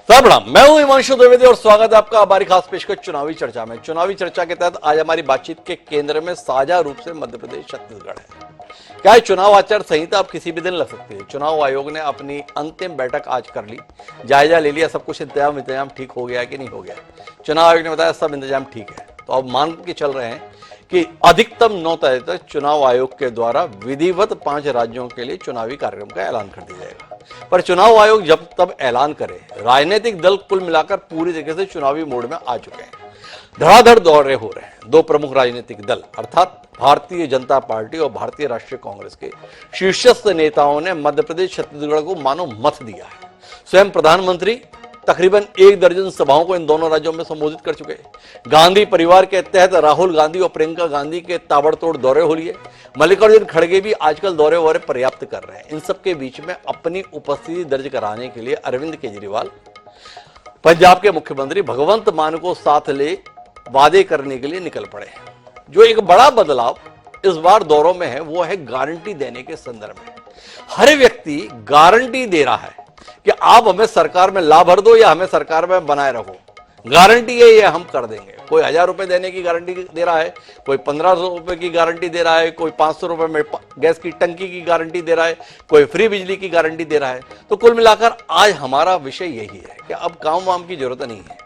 प्रणाम, मैं हूं हिमांशु द्विवेदी और स्वागत है आपका हमारी खास पेशकश चुनावी चर्चा में। चुनावी चर्चा के तहत आज हमारी बातचीत के केंद्र में साझा रूप से मध्य प्रदेश छत्तीसगढ़ है। क्या है, चुनाव आचार संहिता अब किसी भी दिन लग सकती है। चुनाव आयोग ने अपनी अंतिम बैठक आज कर ली, जायजा ले लिया, सब कुछ इंतजाम ठीक हो गया कि नहीं हो गया। चुनाव आयोग ने बताया सब इंतजाम ठीक है। तो अब मान के चल रहे हैं कि अधिकतम 9 तारीख तक चुनाव आयोग के द्वारा विधिवत 5 राज्यों के लिए चुनावी कार्यक्रम का ऐलान कर दिया जाएगा। पर चुनाव आयोग जब तब ऐलान करे, राजनीतिक दल कुल मिलाकर पूरी तरीके से चुनावी मोड में आ चुके हैं। धड़ाधड़ दौरे हो रहे हैं। 2 प्रमुख राजनीतिक दल अर्थात भारतीय जनता पार्टी और भारतीय राष्ट्रीय कांग्रेस के शीर्षस्थ नेताओं ने मध्य प्रदेश छत्तीसगढ़ को मानो मत दिया है। स्वयं प्रधानमंत्री तकरीबन 1 दर्जन सभाओं को इन दोनों राज्यों में संबोधित कर चुके हैं। गांधी परिवार के तहत राहुल गांधी और प्रियंका गांधी के ताबड़तोड़ दौरे हो लिए। मल्लिकार्जुन खड़गे भी आजकल दौरे वौरे पर्याप्त कर रहे हैं। इन सबके बीच में अपनी उपस्थिति दर्ज कराने के लिए अरविंद केजरीवाल पंजाब के मुख्यमंत्री भगवंत मान को साथ ले वादे करने के लिए निकल पड़े। जो एक बड़ा बदलाव इस बार दौरों में है वो है गारंटी देने के संदर्भ में। हर व्यक्ति गारंटी दे रहा है कि आप हमें सरकार में ला भर दो या हमें सरकार में बनाए रखो। गारंटी है ये हम कर देंगे। कोई 1000 रुपए देने की गारंटी दे रहा है, कोई 1500 रुपए की गारंटी दे रहा है, कोई 500 रुपए में गैस की टंकी की गारंटी दे रहा है, कोई फ्री बिजली की गारंटी दे रहा है। तो कुल मिलाकर आज हमारा विषय यही है कि अब काम वाम की जरूरत नहीं है।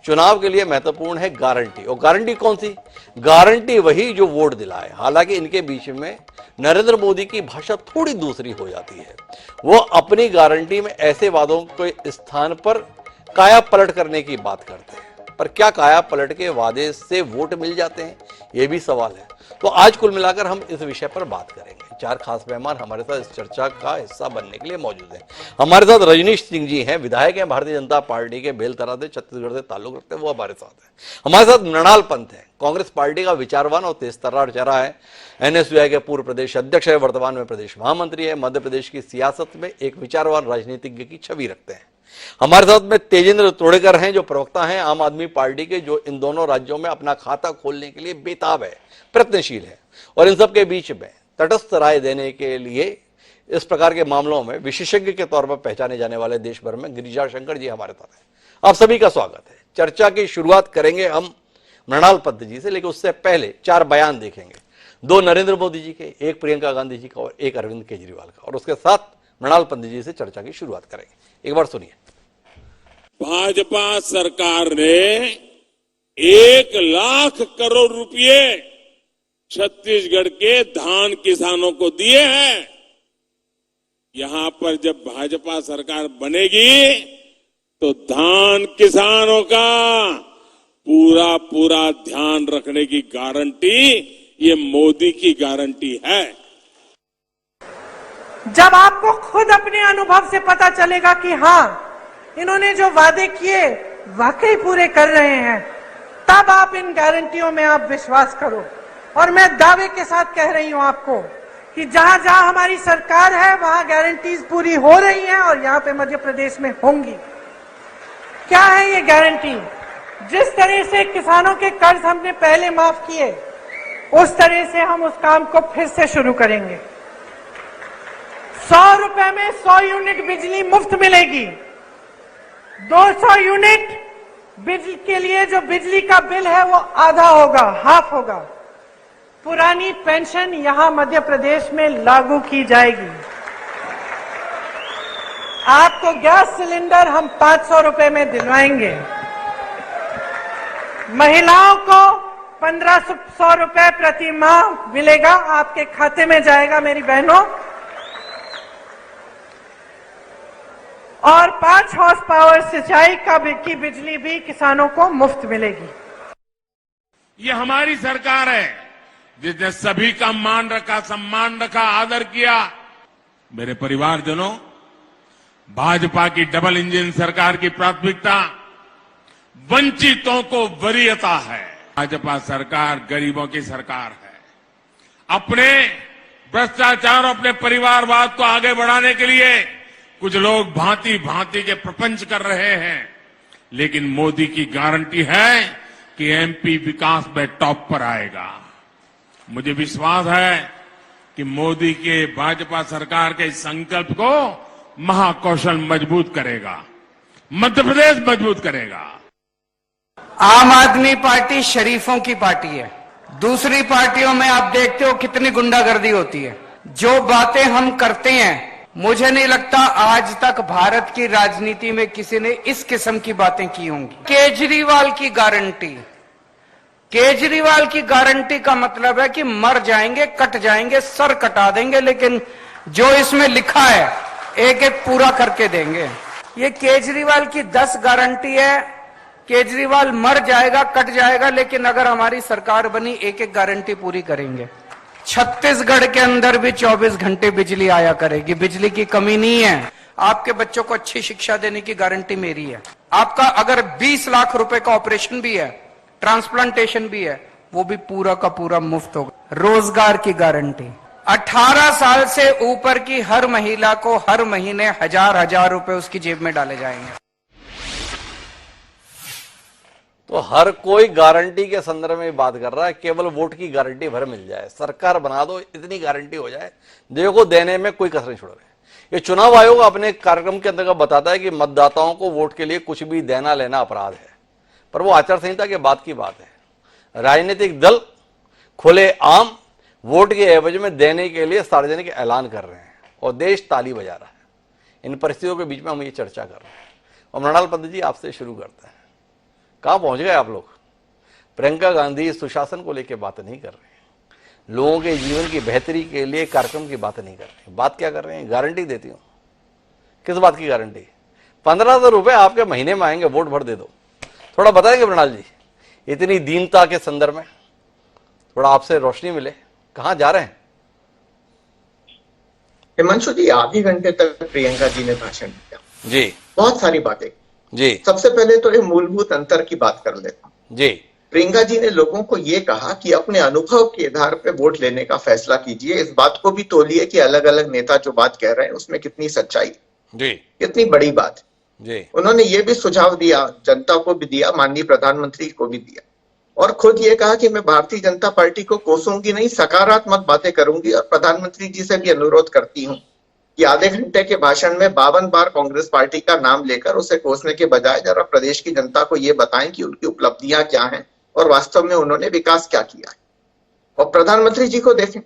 चुनाव के लिए महत्वपूर्ण है गारंटी। और गारंटी कौन सी? गारंटी वही जो वोट दिलाए। हालांकि इनके बीच में नरेंद्र मोदी की भाषा थोड़ी दूसरी हो जाती है। वो अपनी गारंटी में ऐसे वादों के स्थान पर काया पलट करने की बात करते हैं। पर क्या काया पलट के वादे से वोट मिल जाते हैं, ये भी सवाल है। तो आज कुल मिलाकर हम इस विषय पर बात करेंगे। 4 खास मेहमान हमारे साथ इस चर्चा का हिस्सा बनने के लिए मौजूद हैं। हमारे साथ रजनीश सिंह जी हैं, विधायक हैं, भारतीय जनता पार्टी के बेलतरा से, छत्तीसगढ़ से ताल्लुक रखते हैं, वो हमारे साथ हैं। हमारे साथ मृणाल पंत है, कांग्रेस पार्टी का विचारवान और तेजतर्रार चेहरा है। एनएसयूआई के पूर्व प्रदेश अध्यक्ष है, वर्तमान में प्रदेश महामंत्री है। मध्य प्रदेश की सियासत में एक विचारवान राजनीतिज्ञ की छवि रखते हैं। हमारे साथ में तेजेंद्र तोड़ेकर हैं, जो प्रवक्ता हैं आम आदमी पार्टी के, जो इन दोनों राज्यों में अपना खाता खोलने के लिए बेताब है, प्रयत्नशील है। और इन सबके बीच में तटस्थ राय देने के लिए इस प्रकार के मामलों में विशेषज्ञ के तौर पर पहचाने जाने वाले देश भर में गिरिजा शंकर जी हमारे साथ हैं। आप सभी का स्वागत है। चर्चा की शुरुआत करेंगे हम मृणाल पंत जी से, लेकिन उससे पहले 4 बयान देखेंगे। 2 नरेंद्र मोदी जी के, 1 प्रियंका गांधी जी का और 1 अरविंद केजरीवाल का। और उसके साथ मृणाल पंत जी से चर्चा की शुरुआत करेंगे। एक बार सुनिए। भाजपा सरकार ने 1 लाख करोड़ रुपए छत्तीसगढ़ के धान किसानों को दिए हैं। यहां पर जब भाजपा सरकार बनेगी तो धान किसानों का पूरा ध्यान रखने की गारंटी ये मोदी की गारंटी है। जब आपको खुद अपने अनुभव से पता चलेगा कि हाँ, इन्होंने जो वादे किए वाकई पूरे कर रहे हैं, तब आप इन गारंटियों में आप विश्वास करो। और मैं दावे के साथ कह रही हूं आपको कि जहां जहां हमारी सरकार है वहां गारंटीज पूरी हो रही हैं और यहां पे मध्य प्रदेश में होंगी। क्या है ये गारंटी? जिस तरह से किसानों के कर्ज हमने पहले माफ किए, उस तरह से हम उस काम को फिर से शुरू करेंगे। 100 रुपए में 100 यूनिट बिजली मुफ्त मिलेगी। 200 यूनिट बिजली के लिए जो बिजली का बिल है वो आधा होगा, हाफ होगा। पुरानी पेंशन यहां मध्य प्रदेश में लागू की जाएगी। आपको गैस सिलेंडर हम 500 रुपए में दिलवाएंगे। महिलाओं को 1500 रुपए प्रति माह मिलेगा, आपके खाते में जाएगा मेरी बहनों। और 5 हॉर्स पावर सिंचाई की बिजली भी किसानों को मुफ्त मिलेगी। ये हमारी सरकार है जिसने सभी का मान रखा, सम्मान रखा, आदर किया। मेरे परिवारजनों, भाजपा की डबल इंजन सरकार की प्राथमिकता वंचितों को वरीयता है। भाजपा सरकार गरीबों की सरकार है। अपने भ्रष्टाचार और अपने परिवारवाद को आगे बढ़ाने के लिए कुछ लोग भांति भांति के प्रपंच कर रहे हैं, लेकिन मोदी की गारंटी है कि एमपी विकास में टॉप पर आएगा। मुझे विश्वास है कि मोदी के भाजपा सरकार के संकल्प को महाकौशल मजबूत करेगा। मध्य प्रदेश मजबूत करेगा। आम आदमी पार्टी शरीफों की पार्टी है। दूसरी पार्टियों में आप देखते हो कितनी गुंडागर्दी होती है। जो बातें हम करते हैं, मुझे नहीं लगता आज तक भारत की राजनीति में किसी ने इस किस्म की बातें की होंगी। केजरीवाल की गारंटी का मतलब है कि मर जाएंगे, कट जाएंगे, सर कटा देंगे, लेकिन जो इसमें लिखा है एक एक पूरा करके देंगे। ये केजरीवाल की 10 गारंटी है। केजरीवाल मर जाएगा, कट जाएगा, लेकिन अगर हमारी सरकार बनी एक एक गारंटी पूरी करेंगे। छत्तीसगढ़ के अंदर भी 24 घंटे बिजली आया करेगी, बिजली की कमी नहीं है। आपके बच्चों को अच्छी शिक्षा देने की गारंटी मेरी है। आपका अगर 20 लाख रुपए का ऑपरेशन भी है, ट्रांसप्लांटेशन भी है, वो भी पूरा का पूरा मुफ्त होगा। रोजगार की गारंटी, 18 साल से ऊपर की हर महिला को हर महीने 1000 रुपए उसकी जेब में डाले जाएंगे। तो हर कोई गारंटी के संदर्भ में बात कर रहा है, केवल वोट की गारंटी भर मिल जाए, सरकार बना दो, इतनी गारंटी हो जाए, देखो देने में कोई कसर नहीं छोड़ रहे। ये चुनाव आयोग अपने कार्यक्रम के अंतर्गत बताता है कि मतदाताओं को वोट के लिए कुछ भी देना लेना अपराध है, पर वो आचार संहिता के बाद की बात है। राजनीतिक दल खुले आम वोट के एवज में देने के लिए सार्वजनिक ऐलान कर रहे हैं और देश ताली बजा रहा है। इन परिस्थितियों के बीच में हम ये चर्चा कर रहे हैं। और मृणाल पंत जी, आपसे शुरू करते हैं। कहां पहुंच गए आप लोग? प्रियंका गांधी सुशासन को लेकर बात नहीं कर रहे हैं, लोगों के जीवन की बेहतरी के लिए कार्यक्रम की बात नहीं कर रहे हैं। बात क्या कर रहे हैं? गारंटी देती हूं। किस बात की गारंटी? 15,000 रुपए आपके महीने में आएंगे, वोट भर दे दो। थोड़ा बताएंगे मृणाल जी, इतनी दीनता के संदर्भ में थोड़ा आपसे रोशनी मिले, कहां जा रहे हैं? हिमांशु जी, आधे घंटे तक प्रियंका जी ने भाषण दिया जी, बहुत सारी बातें जी। सबसे पहले तो ये मूलभूत अंतर की बात कर लेता हूं जी। प्रियंका जी ने लोगों को ये कहा कि अपने अनुभव के आधार पे वोट लेने का फैसला कीजिए। इस बात को भी तोलिए कि अलग अलग नेता जो बात कह रहे हैं उसमें कितनी सच्चाई जी, कितनी बड़ी बात जी। उन्होंने ये भी सुझाव दिया, जनता को भी दिया, माननीय प्रधानमंत्री को भी दिया, और खुद ये कहा कि मैं भारतीय जनता पार्टी को कोसूंगी नहीं, सकारात्मक बातें करूंगी। और प्रधानमंत्री जी से भी अनुरोध करती हूँ कि आधे घंटे के भाषण में 52 बार कांग्रेस पार्टी का नाम लेकर उसे कोसने के बजाय जरा प्रदेश की जनता को ये बताएं कि उनकी उपलब्धियां क्या हैं और वास्तव में उन्होंने विकास क्या किया है। और प्रधानमंत्री जी को देखें,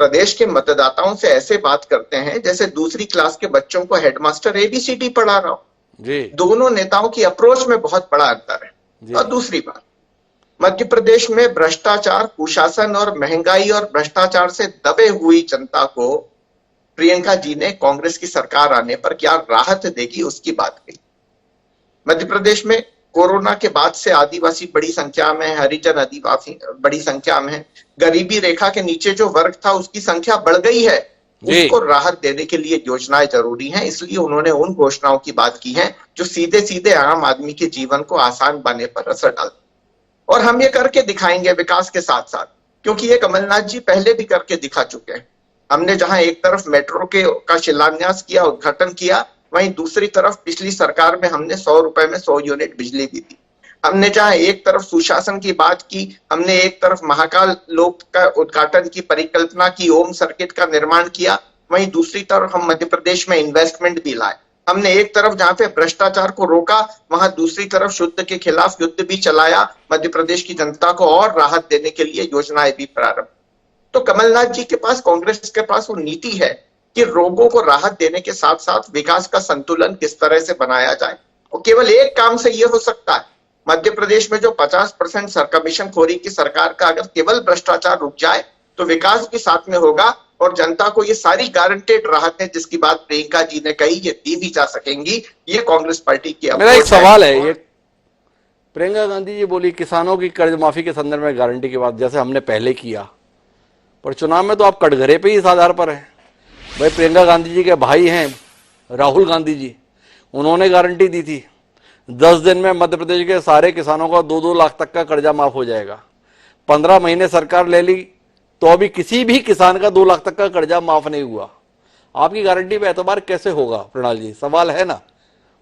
प्रदेश के मतदाताओं से ऐसे बात करते हैं जैसे दूसरी क्लास के बच्चों को हेडमास्टर ABCD पढ़ा रहा हो। जी। दोनों नेताओं की अप्रोच में बहुत बड़ा अंतर है। और दूसरी बात, मध्य प्रदेश में भ्रष्टाचार, कुशासन और महंगाई और भ्रष्टाचार से दबे हुई जनता को प्रियंका जी ने कांग्रेस की सरकार आने पर क्या राहत देगी उसकी बात कही। मध्य प्रदेश में कोरोना के बाद से आदिवासी बड़ी संख्या में, हरिजन आदिवासी बड़ी संख्या में है, गरीबी रेखा के नीचे जो वर्ग था उसकी संख्या बढ़ गई है। उसको राहत देने के लिए योजनाएं जरूरी हैं, इसलिए उन्होंने उन घोषणाओं की बात की है जो सीधे सीधे आम आदमी के जीवन को आसान बनाने पर असर डाल। और हम ये करके दिखाएंगे विकास के साथ साथ, क्योंकि ये कमलनाथ जी पहले भी करके दिखा चुके हैं। हमने जहां एक तरफ मेट्रो का शिलान्यास किया, उद्घाटन किया, वहीं दूसरी तरफ पिछली सरकार में हमने 100 रुपए में 100 यूनिट बिजली भी दी। हमने जहां एक तरफ सुशासन की बात की, हमने एक तरफ महाकाल लोक का उद्घाटन की परिकल्पना की, ओम सर्किट का निर्माण किया, वहीं दूसरी तरफ हम मध्य प्रदेश में इन्वेस्टमेंट भी लाए। हमने एक तरफ जहां पे भ्रष्टाचार को रोका, वहां दूसरी तरफ शुद्ध के खिलाफ युद्ध भी चलाया, मध्य प्रदेश की जनता को और राहत देने के लिए योजनाएं भी प्रारंभ। तो कमलनाथ जी के पास, कांग्रेस के पास वो नीति है कि रोगों को राहत देने के साथ साथ विकास का संतुलन किस तरह से बनाया जाए। और केवल एक काम से ये हो सकता है। मध्य प्रदेश में जो 50% कमीशन खोरी की सरकार का अगर केवल भ्रष्टाचार रुक जाए तो विकास भी साथ में होगा और जनता को ये सारी गारंटेड राहतें जिसकी बात प्रियंका जी ने कही ये दी भी जा सकेंगी। ये कांग्रेस पार्टी की मेरा एक सवाल है, ये प्रियंका गांधी जी बोली किसानों की कर्ज माफी के संदर्भ में गारंटी की बात जैसे हमने पहले किया, पर चुनाव में तो आप कटघरे पे ही इस आधार पर है। भाई प्रियंका गांधी जी के भाई हैं राहुल गांधी जी, उन्होंने गारंटी दी थी 10 दिन में मध्य प्रदेश के सारे किसानों का 2-2 लाख तक का कर्जा माफ हो जाएगा। 15 महीने सरकार ले ली तो अभी किसी भी किसान का 2 लाख तक का कर्जा माफ नहीं हुआ। आपकी गारंटी पे एतबार कैसे होगा प्रणाल जी? सवाल है ना,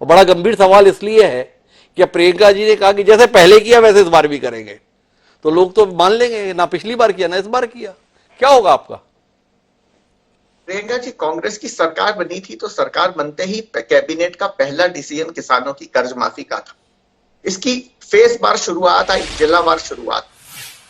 और बड़ा गंभीर सवाल इसलिए है कि प्रियंका जी ने कहा कि जैसे पहले किया वैसे इस बार भी करेंगे, तो लोग तो मान लेंगे ना पिछली बार किया ना इस बार किया, क्या होगा आपका? प्रियंका जी, कांग्रेस की सरकार बनी थी तो सरकार बनते ही कैबिनेट का पहला डिसीजन किसानों की कर्ज माफी का था। इसकी फेस बार शुरुआत आई, जिलावार शुरुआत।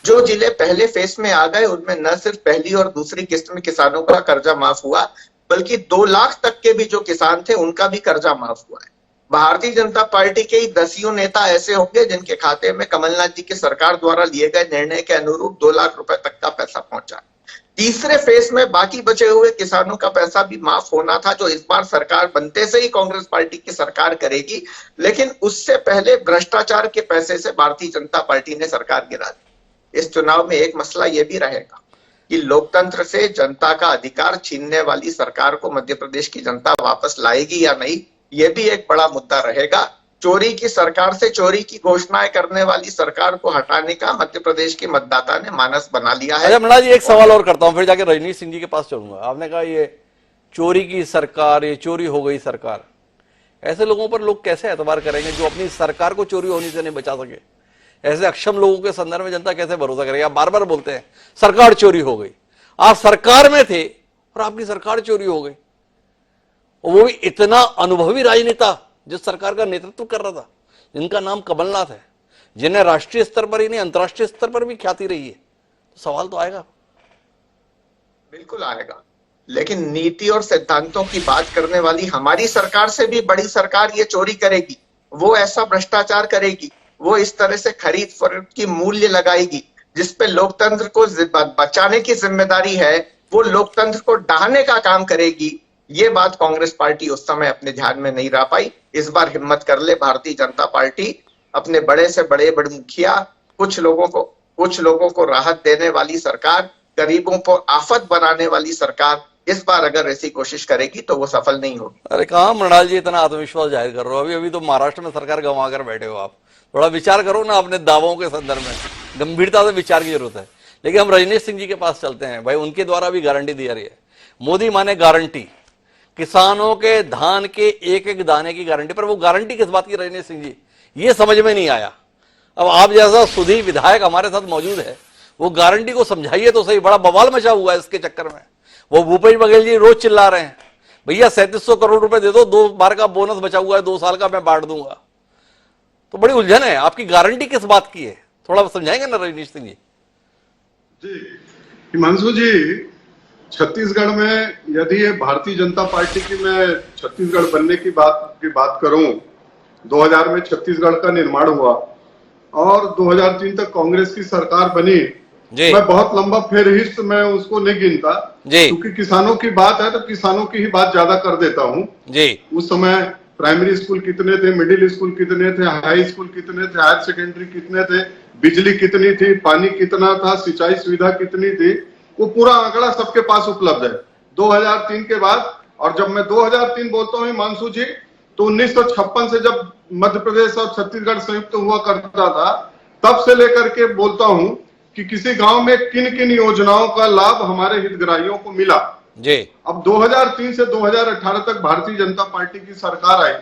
जो जिले पहले फेस में आ गए उनमें न सिर्फ पहली और दूसरी किस्त में किसानों का कर्जा माफ हुआ, बल्कि 2 लाख तक के भी जो किसान थे उनका भी कर्जा माफ हुआ है। भारतीय जनता पार्टी के ही 10 नेता ऐसे होंगे जिनके खाते में कमलनाथ जी की सरकार द्वारा लिए गए निर्णय के अनुरूप 2 लाख रुपए तक का पैसा पहुंचा। तीसरे फेज में बाकी बचे हुए किसानों का पैसा भी माफ होना था, जो इस बार सरकार बनते से ही कांग्रेस पार्टी की सरकार करेगी। लेकिन उससे पहले भ्रष्टाचार के पैसे से भारतीय जनता पार्टी ने सरकार गिरा दी। इस चुनाव में एक मसला यह भी रहेगा कि लोकतंत्र से जनता का अधिकार छीनने वाली सरकार को मध्य प्रदेश की जनता वापस लाएगी या नहीं, यह भी एक बड़ा मुद्दा रहेगा। चोरी की सरकार से चोरी की घोषणाएं करने वाली सरकार को हटाने का मध्य प्रदेश के मतदाता ने मानस बना लिया है। अच्छा मृणाल जी, एक सवाल और करता हूं, फिर जाके रजनीश सिंह जी के पास चलूंगा। आपने कहा ये चोरी की सरकार, ये चोरी हो गई सरकार, ऐसे लोगों पर लोग कैसे एतबार करेंगे जो अपनी सरकार को चोरी होने से नहीं बचा सके? ऐसे अक्षम लोगों के संदर्भ में जनता कैसे भरोसा करेगी? आप बार बार बोलते हैं सरकार चोरी हो गई, आप सरकार में थे और आपकी सरकार चोरी हो गई, और वो भी इतना अनुभवी राजनेता जिस सरकार का नेतृत्व कर रहा था, जिनका नाम कमलनाथ है, जिन्हें राष्ट्रीय स्तर पर ही नहीं अंतर्राष्ट्रीय स्तर पर भी ख्याति रही है। तो सवाल तो आएगा। बिल्कुल आएगा, लेकिन नीति और सिद्धांतों की बात करने वाली हमारी सरकार से भी बड़ी सरकार ये चोरी करेगी, वो ऐसा भ्रष्टाचार करेगी, वो इस तरह से खरीद फरोख्त की मूल्य लगाएगी जिसपे लोकतंत्र को बचाने की जिम्मेदारी है, वो लोकतंत्र को ढाने का काम करेगी। ये बात कांग्रेस पार्टी उस समय अपने ध्यान में नहीं रह पाई। इस बार हिम्मत कर ले भारतीय जनता पार्टी, अपने बड़े से बड़े मुखिया, कुछ लोगों को राहत देने वाली सरकार, गरीबों को आफत बनाने वाली सरकार, इस बार अगर ऐसी कोशिश करेगी तो वो सफल नहीं होगी। अरे कहाँ मृणाल जी इतना आत्मविश्वास जाहिर कर रहे हो? अभी तो महाराष्ट्र में सरकार गंवा कर बैठे हो आप। थोड़ा विचार करो ना अपने दावों के संदर्भ में, गंभीरता से विचार की जरूरत है। लेकिन हम रजनीश सिंह जी के पास चलते हैं। भाई उनके द्वारा भी गारंटी दी जा रही है, मोदी माने गारंटी, किसानों के धान के एक एक दाने की गारंटी। पर वो गारंटी किस बात की रजनीश सिंह जी, ये समझ में नहीं आया। अब आप जैसा सुधी विधायक हमारे साथ मौजूद है, वो गारंटी को समझाइए तो सही। बड़ा बवाल मचा हुआ है इसके चक्कर में। वो भूपेश बघेल जी रोज चिल्ला रहे हैं, भैया 3700 करोड़ रुपए दे दो, 2 बार का बोनस बचा हुआ है, 2 साल का मैं बांट दूंगा। तो बड़ी उलझन है, आपकी गारंटी किस बात की है, थोड़ा समझाएंगे ना रजनीश सिंह जी? जी हिमांशु जी, छत्तीसगढ़ में यदि ये भारतीय जनता पार्टी की मैं छत्तीसगढ़ बनने की बात करूं, 2000 में छत्तीसगढ़ का निर्माण हुआ और 2003 तक कांग्रेस की सरकार बनी। मैं बहुत लंबा फेरहिस्त मैं उसको नहीं गिनता, क्योंकि किसानों की बात है तो किसानों की ही बात ज्यादा कर देता हूं। उस समय प्राइमरी स्कूल कितने थे, मिडिल स्कूल कितने थे, हाई स्कूल कितने थे, हायर सेकेंडरी कितने थे, बिजली कितनी थी, पानी कितना था, सिंचाई सुविधा कितनी थी, वो पूरा आंकड़ा सबके पास उपलब्ध है 2003 के बाद। और जब मैं 2003 बोलता हूँ हिमांशु जी, तो 1956 से जब मध्य प्रदेश और छत्तीसगढ़ संयुक्त हुआ करता था, तब से लेकर के बोलता हूँ कि किसी गांव में किन किन योजनाओं का लाभ हमारे हितग्राहियों को मिला। अब 2003 से 2018 तक भारतीय जनता पार्टी की सरकार आई,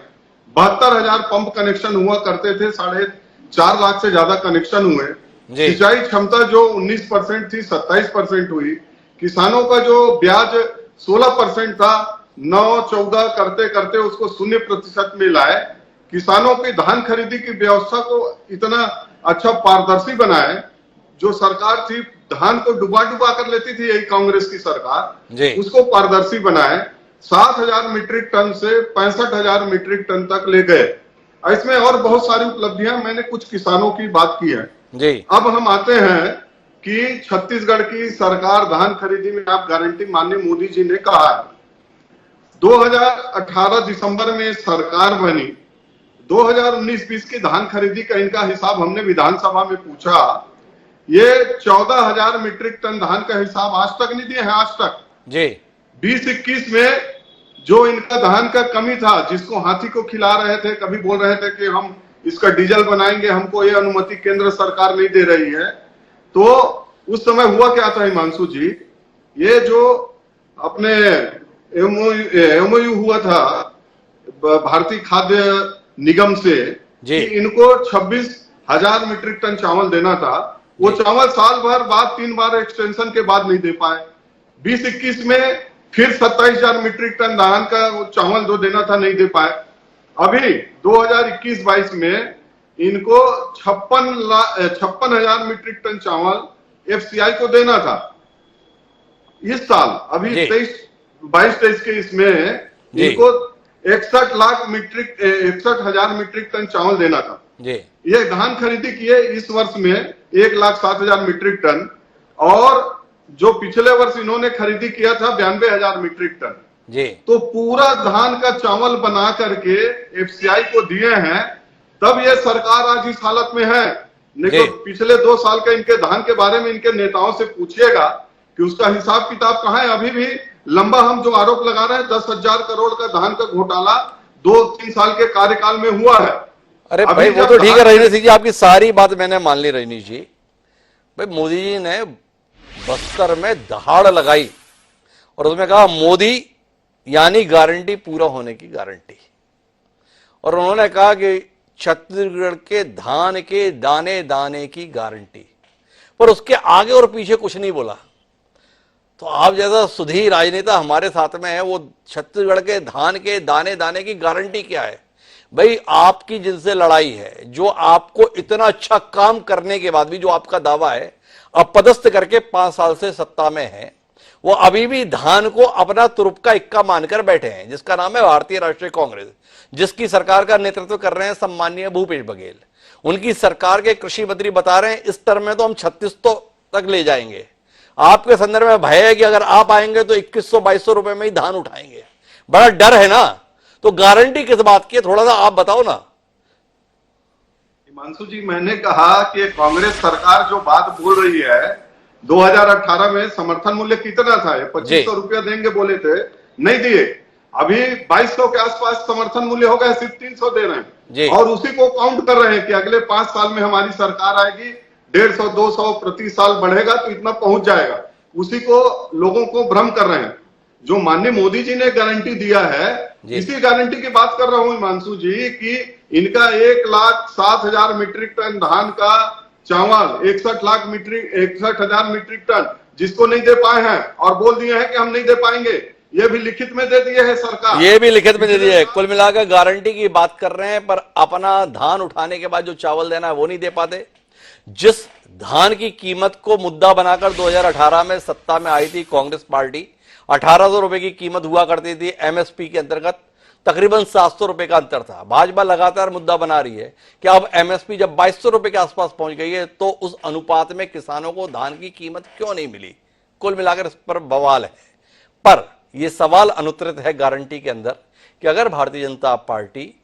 72,000 पंप कनेक्शन हुआ करते थे, 4.5 लाख से ज्यादा कनेक्शन हुए। सिंचाई क्षमता जो 19% थी 27% हुई। किसानों का जो ब्याज 16% था, 9-14 करते करते उसको 0% में लाए। किसानों की धान खरीदी की व्यवस्था को इतना अच्छा पारदर्शी बनाए। जो सरकार थी धान को डुबा कर लेती थी, यही कांग्रेस की सरकार, उसको पारदर्शी बनाए। 7,000 मीट्रिक टन से 65,000 मीट्रिक टन तक ले गए। इसमें और बहुत सारी उपलब्धियां, मैंने कुछ किसानों की बात की है। अब हम आते हैं कि छत्तीसगढ़ की सरकार धान खरीदी में आप गारंटी माननीय मोदी जी ने कहा है। 2018 दिसंबर में सरकार बनी, 2019-20 की धान खरीदी का इनका हिसाब हमने विधानसभा में पूछा। ये 14,000 मीट्रिक टन धान का हिसाब आज तक नहीं दिए हैं, आज तक। 2021 में जो इनका धान का कमी था, जिसको हाथी को खिला रहे थे, कभी बोल रहे थे कि हम इसका डीजल बनाएंगे, हमको ये अनुमति केंद्र सरकार नहीं दे रही है। तो उस समय हुआ क्या था हिमांशु जी, ये जो अपने एमओयू हुआ था भारतीय खाद्य निगम से कि इनको 26,000 मीट्रिक टन चावल देना था, वो चावल साल भर बाद 3 बार एक्सटेंशन के बाद नहीं दे पाए। 2021 में फिर 27,000 मीट्रिक टन धान का वो चावल जो देना था नहीं दे पाए। अभी 2021-22 में इनको 56,000 मीट्रिक टन चावल एफसीआई को देना था। इस साल अभी 22-23 के इसमें इनको 61,00,000 मीट्रिक टन चावल देना था। ये धान खरीदी किए इस वर्ष में 1,07,000 मीट्रिक टन, और जो पिछले वर्ष इन्होंने खरीदी किया था 92,000 मीट्रिक टन। तो पूरा धान का चावल बना करके एफसीआई को दिए हैं, तब ये सरकार आज इस हालत में है। नहीं तो पिछले 2 साल के इनके धान के बारे में इनके नेताओं से पूछिएगा कि उसका हिसाब किताब कहां है। अभी भी लंबा हम जो आरोप लगा रहे हैं 10,000 करोड़ का धान का घोटाला 2-3 साल के कार्यकाल में हुआ है। अरे भाई वो तो ठीक है रजनीश सिंह जी, आपकी सारी बात मैंने मान ली रजनीश जी। भाई मोदी जी ने बस्तर में दहाड़ लगाई और उसमें कहा मोदी यानी गारंटी पूरा होने की गारंटी, और उन्होंने कहा कि छत्तीसगढ़ के धान के दाने दाने की गारंटी, पर उसके आगे और पीछे कुछ नहीं बोला। तो आप जैसा सुधीर राजनेता हमारे साथ में है, वो छत्तीसगढ़ के धान के दाने दाने की गारंटी क्या है? भाई आपकी जिनसे लड़ाई है, जो आपको इतना अच्छा काम करने के बाद भी जो आपका दावा है अपदस्थ करके 5 साल से सत्ता में है, वो अभी भी धान को अपना तुरुप का इक्का मानकर बैठे हैं, जिसका नाम है भारतीय राष्ट्रीय कांग्रेस, जिसकी सरकार का नेतृत्व कर रहे हैं सम्माननीय भूपेश बघेल। उनकी सरकार के कृषि मंत्री बता रहे हैं इस टर्म में तो हम 36 तक ले जाएंगे। आपके संदर्भ में भय है कि अगर आप आएंगे तो 2100-2200 रुपए में ही धान उठाएंगे। बड़ा डर है ना, तो गारंटी किस बात की है, थोड़ा सा आप बताओ ना। हिमांशु जी, मैंने कहा कि कांग्रेस सरकार जो बात बोल रही है, 2018 में समर्थन मूल्य कितना था? 2500 रुपया देंगे बोले थे, नहीं दिए। अभी 2200 के आसपास समर्थन मूल्य हो गया, सिर्फ 300 दे रहे हैं, और उसी को काउंट कर रहे हैं कि अगले 5 साल में हमारी सरकार आएगी, 150-200 प्रति साल बढ़ेगा तो इतना पहुंच जाएगा। उसी को लोगों को भ्रम कर रहे हैं। जो माननीय मोदी जी ने गारंटी दिया है, इसी गारंटी की बात कर रहा हूं हिमांशु जी, कि इनका 1,07,000 मीट्रिक टन धान का चावल 61,00,000 मीट्रिक टन जिसको नहीं दे पाए हैं, और बोल दिए हैं कि हम नहीं दे पाएंगे। ये भी लिखित में दे दिए है सरकार, ये भी लिखित में दे दिए है। कुल मिलाकर गारंटी की बात कर रहे हैं, पर अपना धान उठाने के बाद जो चावल देना है वो नहीं दे पाते। जिस धान की कीमत को मुद्दा बनाकर 2018 में सत्ता में आई थी कांग्रेस पार्टी, 1800 रुपए की कीमत हुआ करती थी एमएसपी के अंतर्गत, तकरीबन 700 रुपए का अंतर था। भाजपा लगातार मुद्दा बना रही है कि अब एमएसपी जब 2200 रुपए के आसपास पहुंच गई है, तो उस अनुपात में किसानों को धान की कीमत क्यों नहीं मिली? कुल मिलाकर इस पर बवाल है। पर यह सवाल अनुत्तरित है गारंटी के अंदर कि अगर भारतीय जनता पार्टी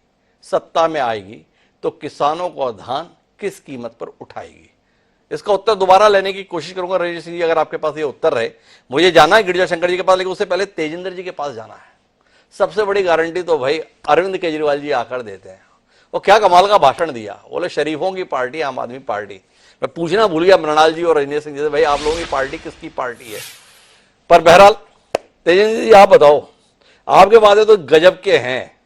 सत्ता में आएगी तो किसानों को धान किस कीमत पर उठाएगी। इसका उत्तर दोबारा लेने की कोशिश करूंगा रजनीश सिंह जी, अगर आपके पास ये उत्तर रहे। मुझे जाना है गिरिजा शंकर जी के पास, लेकिन उससे पहले तेजिंदर जी के पास जाना है। सबसे बड़ी गारंटी तो भाई अरविंद केजरीवाल जी आकर देते हैं। वो क्या कमाल का भाषण दिया, बोले शरीफों की पार्टी आम आदमी पार्टी। मैं पूछना भूल गया मृणाल जी और रजनीश सिंह जी से, भाई आप लोगों की पार्टी किसकी पार्टी है? पर बहरहाल तेजिंदर जी आप बताओ, आपके वादे तो गजब के हैं।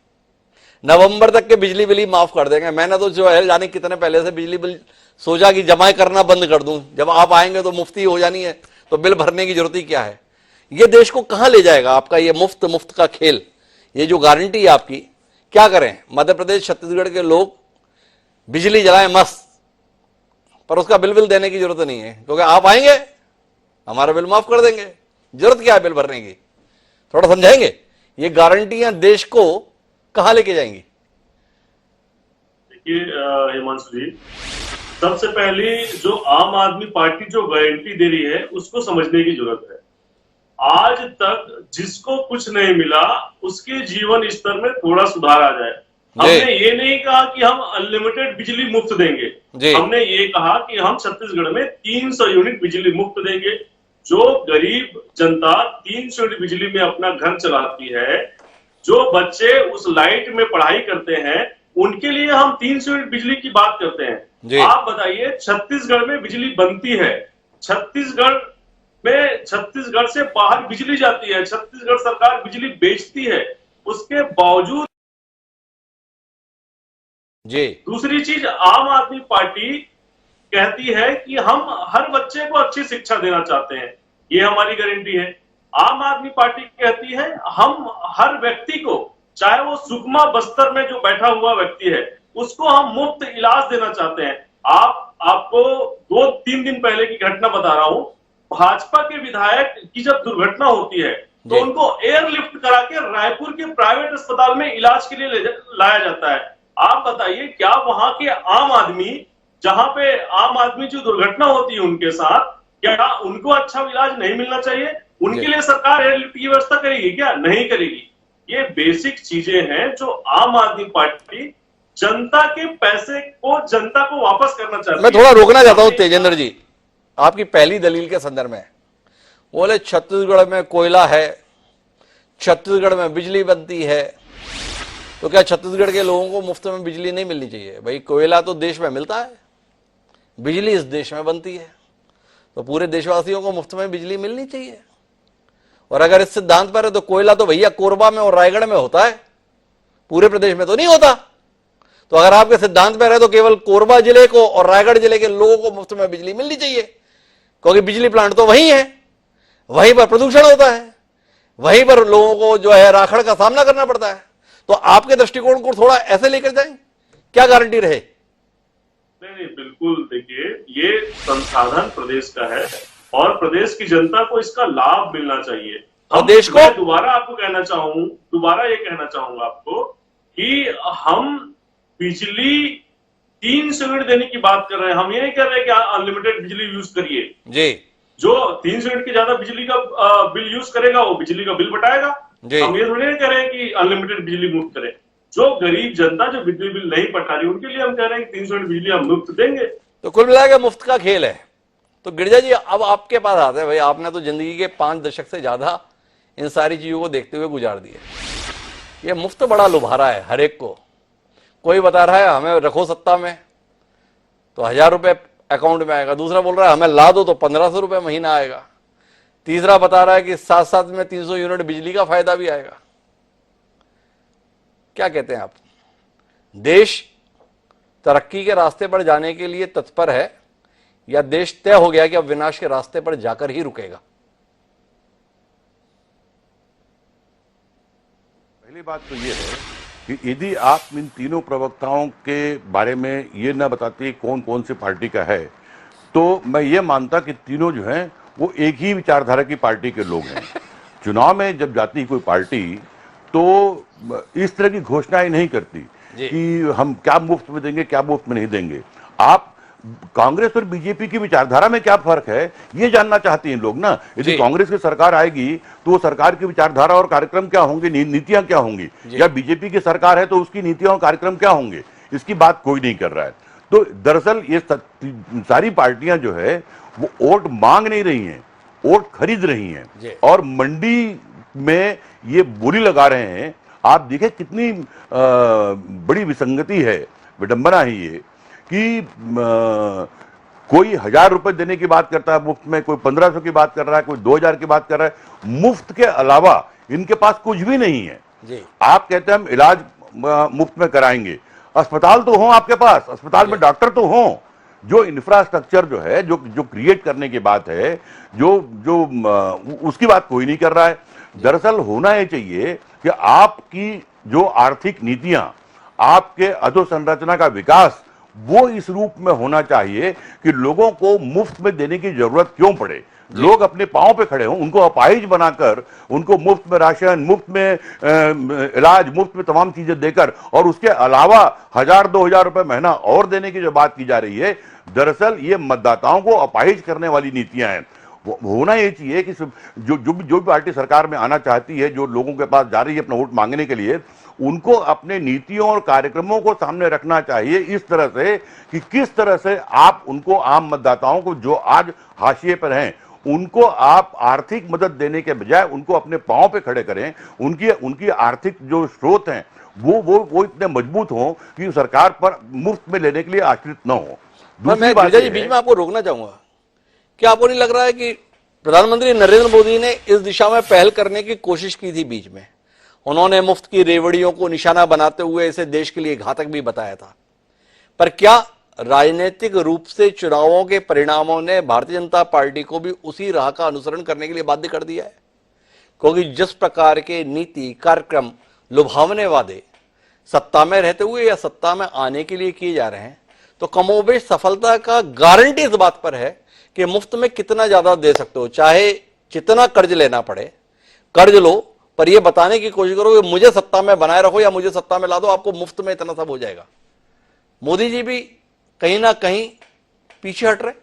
नवंबर तक के बिजली बिल ही माफ कर देंगे। मैंने तो जो है जाने कितने पहले से बिजली बिल सोचा कि जमा करना बंद कर दूं, जब आप आएंगे तो मुफ्ती हो जानी है, तो बिल भरने की जरूरत ही क्या है? ये देश को कहां ले जाएगा आपका ये मुफ्त का खेल? ये जो गारंटी है आपकी, क्या करें? मध्य प्रदेश छत्तीसगढ़ के लोग बिजली जलाएं मस्त, पर उसका बिल देने की जरूरत नहीं है, क्योंकि आप आएंगे हमारा बिल माफ कर देंगे। जरूरत क्या है बिल भरने की? थोड़ा समझाएंगे ये गारंटियां देश को कहां लेके जाएंगी? देखिए हिमांशु जी, सबसे पहले जो आम आदमी पार्टी जो गारंटी दे रही है उसको समझने की जरूरत है। आज तक जिसको कुछ नहीं मिला उसके जीवन स्तर में थोड़ा सुधार आ जाए। हमने ये नहीं कहा कि हम अनलिमिटेड बिजली मुफ्त देंगे, हमने ये कहा कि हम छत्तीसगढ़ में 300 यूनिट बिजली मुफ्त देंगे। जो गरीब जनता 300 यूनिट बिजली में अपना घर चलाती है, जो बच्चे उस लाइट में पढ़ाई करते हैं, उनके लिए हम 300 यूनिट बिजली की बात करते हैं। आप बताइए, छत्तीसगढ़ में बिजली बनती है, छत्तीसगढ़ से बाहर बिजली जाती है, छत्तीसगढ़ सरकार बिजली बेचती है, उसके बावजूद दूसरी चीज, आम आदमी पार्टी कहती है कि हम हर बच्चे को अच्छी शिक्षा देना चाहते हैं, ये हमारी गारंटी है। आम आदमी पार्टी कहती है हम हर व्यक्ति को, चाहे वो सुकमा बस्तर में जो बैठा हुआ व्यक्ति है, उसको हम मुफ्त इलाज देना चाहते हैं। आपको 2-3 दिन पहले की घटना बता रहा हूं। भाजपा के विधायक की जब दुर्घटना होती है तो उनको एयरलिफ्ट करा के रायपुर के प्राइवेट अस्पताल में इलाज के लिए लाया जाता है। आप बताइए, क्या वहां के आम आदमी, जहां पे आम आदमी जो दुर्घटना होती है उनके साथ, क्या उनको अच्छा इलाज नहीं मिलना चाहिए? उनके लिए सरकार एयरलिफ्ट की व्यवस्था करेगी क्या? नहीं करेगी। ये बेसिक चीजें हैं जो आम आदमी पार्टी जनता के पैसे को जनता को वापस करना चाहती है। मैं थोड़ा रोकना चाहता हूं तेजेंद्र जी, आपकी पहली दलील के संदर्भ में। बोले छत्तीसगढ़ में कोयला है, छत्तीसगढ़ में बिजली बनती है, तो क्या छत्तीसगढ़ के लोगों को मुफ्त में बिजली नहीं मिलनी चाहिए? भाई कोयला तो देश में मिलता है, बिजली इस देश में बनती है, तो पूरे देशवासियों को मुफ्त में बिजली मिलनी चाहिए। और अगर इस सिद्धांत पर है तो कोयला तो भैया कोरबा में और रायगढ़ में होता है, पूरे प्रदेश में तो नहीं होता। तो अगर आपके सिद्धांत पर है तो केवल कोरबा जिले को और रायगढ़ जिले के लोगों को मुफ्त में बिजली मिलनी चाहिए, क्योंकि बिजली प्लांट तो वहीं है, वहीं पर प्रदूषण होता है, वहीं पर लोगों को जो है राखड़ का सामना करना पड़ता है। तो आपके दृष्टिकोण को थोड़ा ऐसे लेकर जाएं, क्या गारंटी रहे? नहीं, बिल्कुल। देखिए, ये संसाधन प्रदेश का है और प्रदेश की जनता को इसका लाभ मिलना चाहिए। और देश को मैं दोबारा ये कहना चाहूंगा आपको कि हम बिजली 300 यूनिट देने की बात कर रहे हैं। हम ये नहीं कर रहे कि अनलिमिटेड बिजली यूज करिए जी। जो 300 यूनिट की ज्यादा बिजली का बिल यूज करेगा वो बिजली का बिल बटाएगा। हम ये थोड़ी नहीं कह रहे हैं कि अनलिमिटेड बिजली मुफ्त करें। जो गरीब जनता जो बिजली बिल नहीं पटा रही उनके लिए हम कह रहे हैं कि 300 यूनिट बिजली हम मुफ्त देंगे। तो कुल मिलाकर मुफ्त का खेल है। तो गिरजा जी, अब आपके पास आते हैं। भाई, आपने तो जिंदगी के 5 दशक से ज्यादा इन सारी चीजों को देखते हुए गुजार दिए। ये मुफ्त बड़ा लुभा रहा है हर एक को। कोई बता रहा है हमें रखो सत्ता में तो 1000 रुपए अकाउंट में आएगा, दूसरा बोल रहा है हमें ला दो तो 1500 रुपए महीना आएगा, तीसरा बता रहा है कि साथ साथ में 300 यूनिट बिजली का फायदा भी आएगा। क्या कहते हैं आप? देश तरक्की के रास्ते पर जाने के लिए तत्पर है या देश तय हो गया कि अब विनाश के रास्ते पर जाकर ही रुकेगा? पहली बात तो ये है कि यदि आप इन तीनों प्रवक्ताओं के बारे में ये ना बताते कौन कौन सी पार्टी का है, तो मैं ये मानता कि तीनों जो हैं वो एक ही विचारधारा की पार्टी के लोग हैं। चुनाव में जब जाती है कोई पार्टी तो इस तरह की घोषणाएं नहीं करती कि हम क्या मुफ्त में देंगे, क्या मुफ्त में नहीं देंगे। आप कांग्रेस और बीजेपी की विचारधारा में क्या फर्क है ये जानना चाहती हैं लोग ना। यदि कांग्रेस की सरकार आएगी तो वो सरकार की विचारधारा और कार्यक्रम क्या होंगे, नीतियां क्या होंगी, या बीजेपी की सरकार है तो उसकी नीतियां और कार्यक्रम क्या होंगे, इसकी बात कोई नहीं कर रहा है। तो दरअसल ये सारी पार्टियां जो है वो वोट मांग नहीं रही हैं, वोट खरीद रही हैं और मंडी में ये बोली लगा रहे हैं। आप देखें कितनी बड़ी विसंगति है, विडंबना है ये कि कोई 1000 रुपए देने की बात करता है मुफ्त में, कोई 1500 की बात कर रहा है, कोई 2000 की बात कर रहा है। मुफ्त के अलावा इनके पास कुछ भी नहीं है जी। आप कहते हैं हम इलाज मुफ्त में कराएंगे, अस्पताल तो हो आपके पास, अस्पताल में डॉक्टर तो हो। जो इंफ्रास्ट्रक्चर जो है, जो क्रिएट करने की बात है, जो उसकी बात कोई नहीं कर रहा है। दरअसल होना ये चाहिए कि आपकी जो आर्थिक नीतियां, आपके अधोसंरचना का विकास वो इस रूप में होना चाहिए कि लोगों को मुफ्त में देने की जरूरत क्यों पड़े। लोग अपने पांव पे खड़े हों, उनको अपाहिज बनाकर, उनको मुफ्त में राशन, मुफ्त में इलाज, मुफ्त में तमाम चीजें देकर और उसके अलावा 1000-2000 रुपए महीना और देने की जो बात की जा रही है, दरअसल ये मतदाताओं को अपाहिज करने वाली नीतियां हैं। होना ये चाहिए कि जो भी पार्टी सरकार में आना चाहती है, जो लोगों के पास जा रही है अपना वोट मांगने के लिए, उनको अपने नीतियों और कार्यक्रमों को सामने रखना चाहिए इस तरह से कि किस तरह से आप उनको, आम मतदाताओं को जो आज हाशिए पर हैं, उनको आप आर्थिक मदद देने के बजाय उनको अपने पांव पे खड़े करें। उनकी आर्थिक जो स्रोत हैं वो इतने मजबूत हों कि सरकार पर मुफ्त में लेने के लिए आश्रित न हो। मैं बीच में आपको रोकना चाहूंगा, क्या आपको नहीं लग रहा है कि प्रधानमंत्री नरेंद्र मोदी ने इस दिशा में पहल करने की कोशिश की थी? बीच में उन्होंने मुफ्त की रेवड़ियों को निशाना बनाते हुए इसे देश के लिए घातक भी बताया था, पर क्या राजनीतिक रूप से चुनावों के परिणामों ने भारतीय जनता पार्टी को भी उसी राह का अनुसरण करने के लिए बाध्य कर दिया है? क्योंकि जिस प्रकार के नीति कार्यक्रम लुभावने वादे सत्ता में रहते हुए या सत्ता में आने के लिए किए जा रहे हैं, तो कमोबेश सफलता का गारंटी इस बात पर है कि मुफ्त में कितना ज्यादा दे सकते हो, चाहे जितना कर्ज लेना पड़े कर्ज लो, पर यह बताने की कोशिश करो कि मुझे सत्ता में बनाए रखो या मुझे सत्ता में ला दो, आपको मुफ्त में इतना सब हो जाएगा। मोदी जी भी कहीं ना कहीं पीछे हट रहे।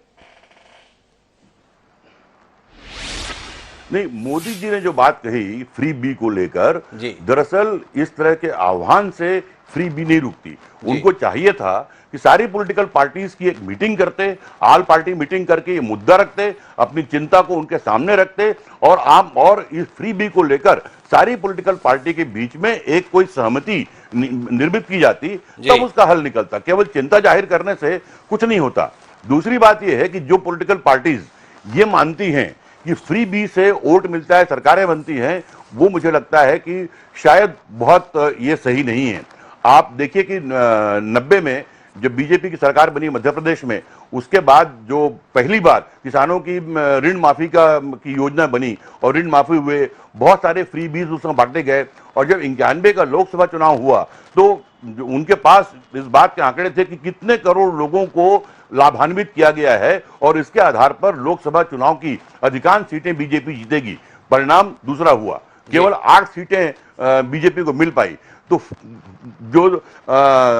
नहीं, मोदी जी ने जो बात कही फ्री बी को लेकर, जी। दरअसल इस तरह के आह्वान से फ्री बी नहीं रुकती। उनको चाहिए था कि सारी पॉलिटिकल पार्टीज की एक मीटिंग करते, ऑल पार्टी मीटिंग करके ये मुद्दा रखते, अपनी चिंता को उनके सामने रखते और इस फ्री बी को लेकर सारी पॉलिटिकल पार्टी के बीच में एक कोई सहमति निर्मित की जाती, तब उसका हल निकलता। केवल चिंता जाहिर करने से कुछ नहीं होता। दूसरी बात यह है कि जो पॉलिटिकल पार्टीज ये मानती हैं कि फ्री बी से वोट मिलता है, सरकारें बनती हैं, वो मुझे लगता है कि शायद बहुत ये सही नहीं है। आप देखिए कि 90 में जब बीजेपी की सरकार बनी मध्य प्रदेश में, उसके बाद जो पहली बार किसानों की ऋण माफी की योजना बनी और ऋण माफी हुए, बहुत सारे फ्री बीज उसमें बांटे गए। और जब 91 का लोकसभा चुनाव हुआ तो उनके पास इस बात के आंकड़े थे कि कितने करोड़ लोगों को लाभान्वित किया गया है और इसके आधार पर लोकसभा चुनाव की अधिकांश सीटें बीजेपी जीतेगी। परिणाम दूसरा हुआ, केवल 8 सीटें बीजेपी को मिल पाई। तो जो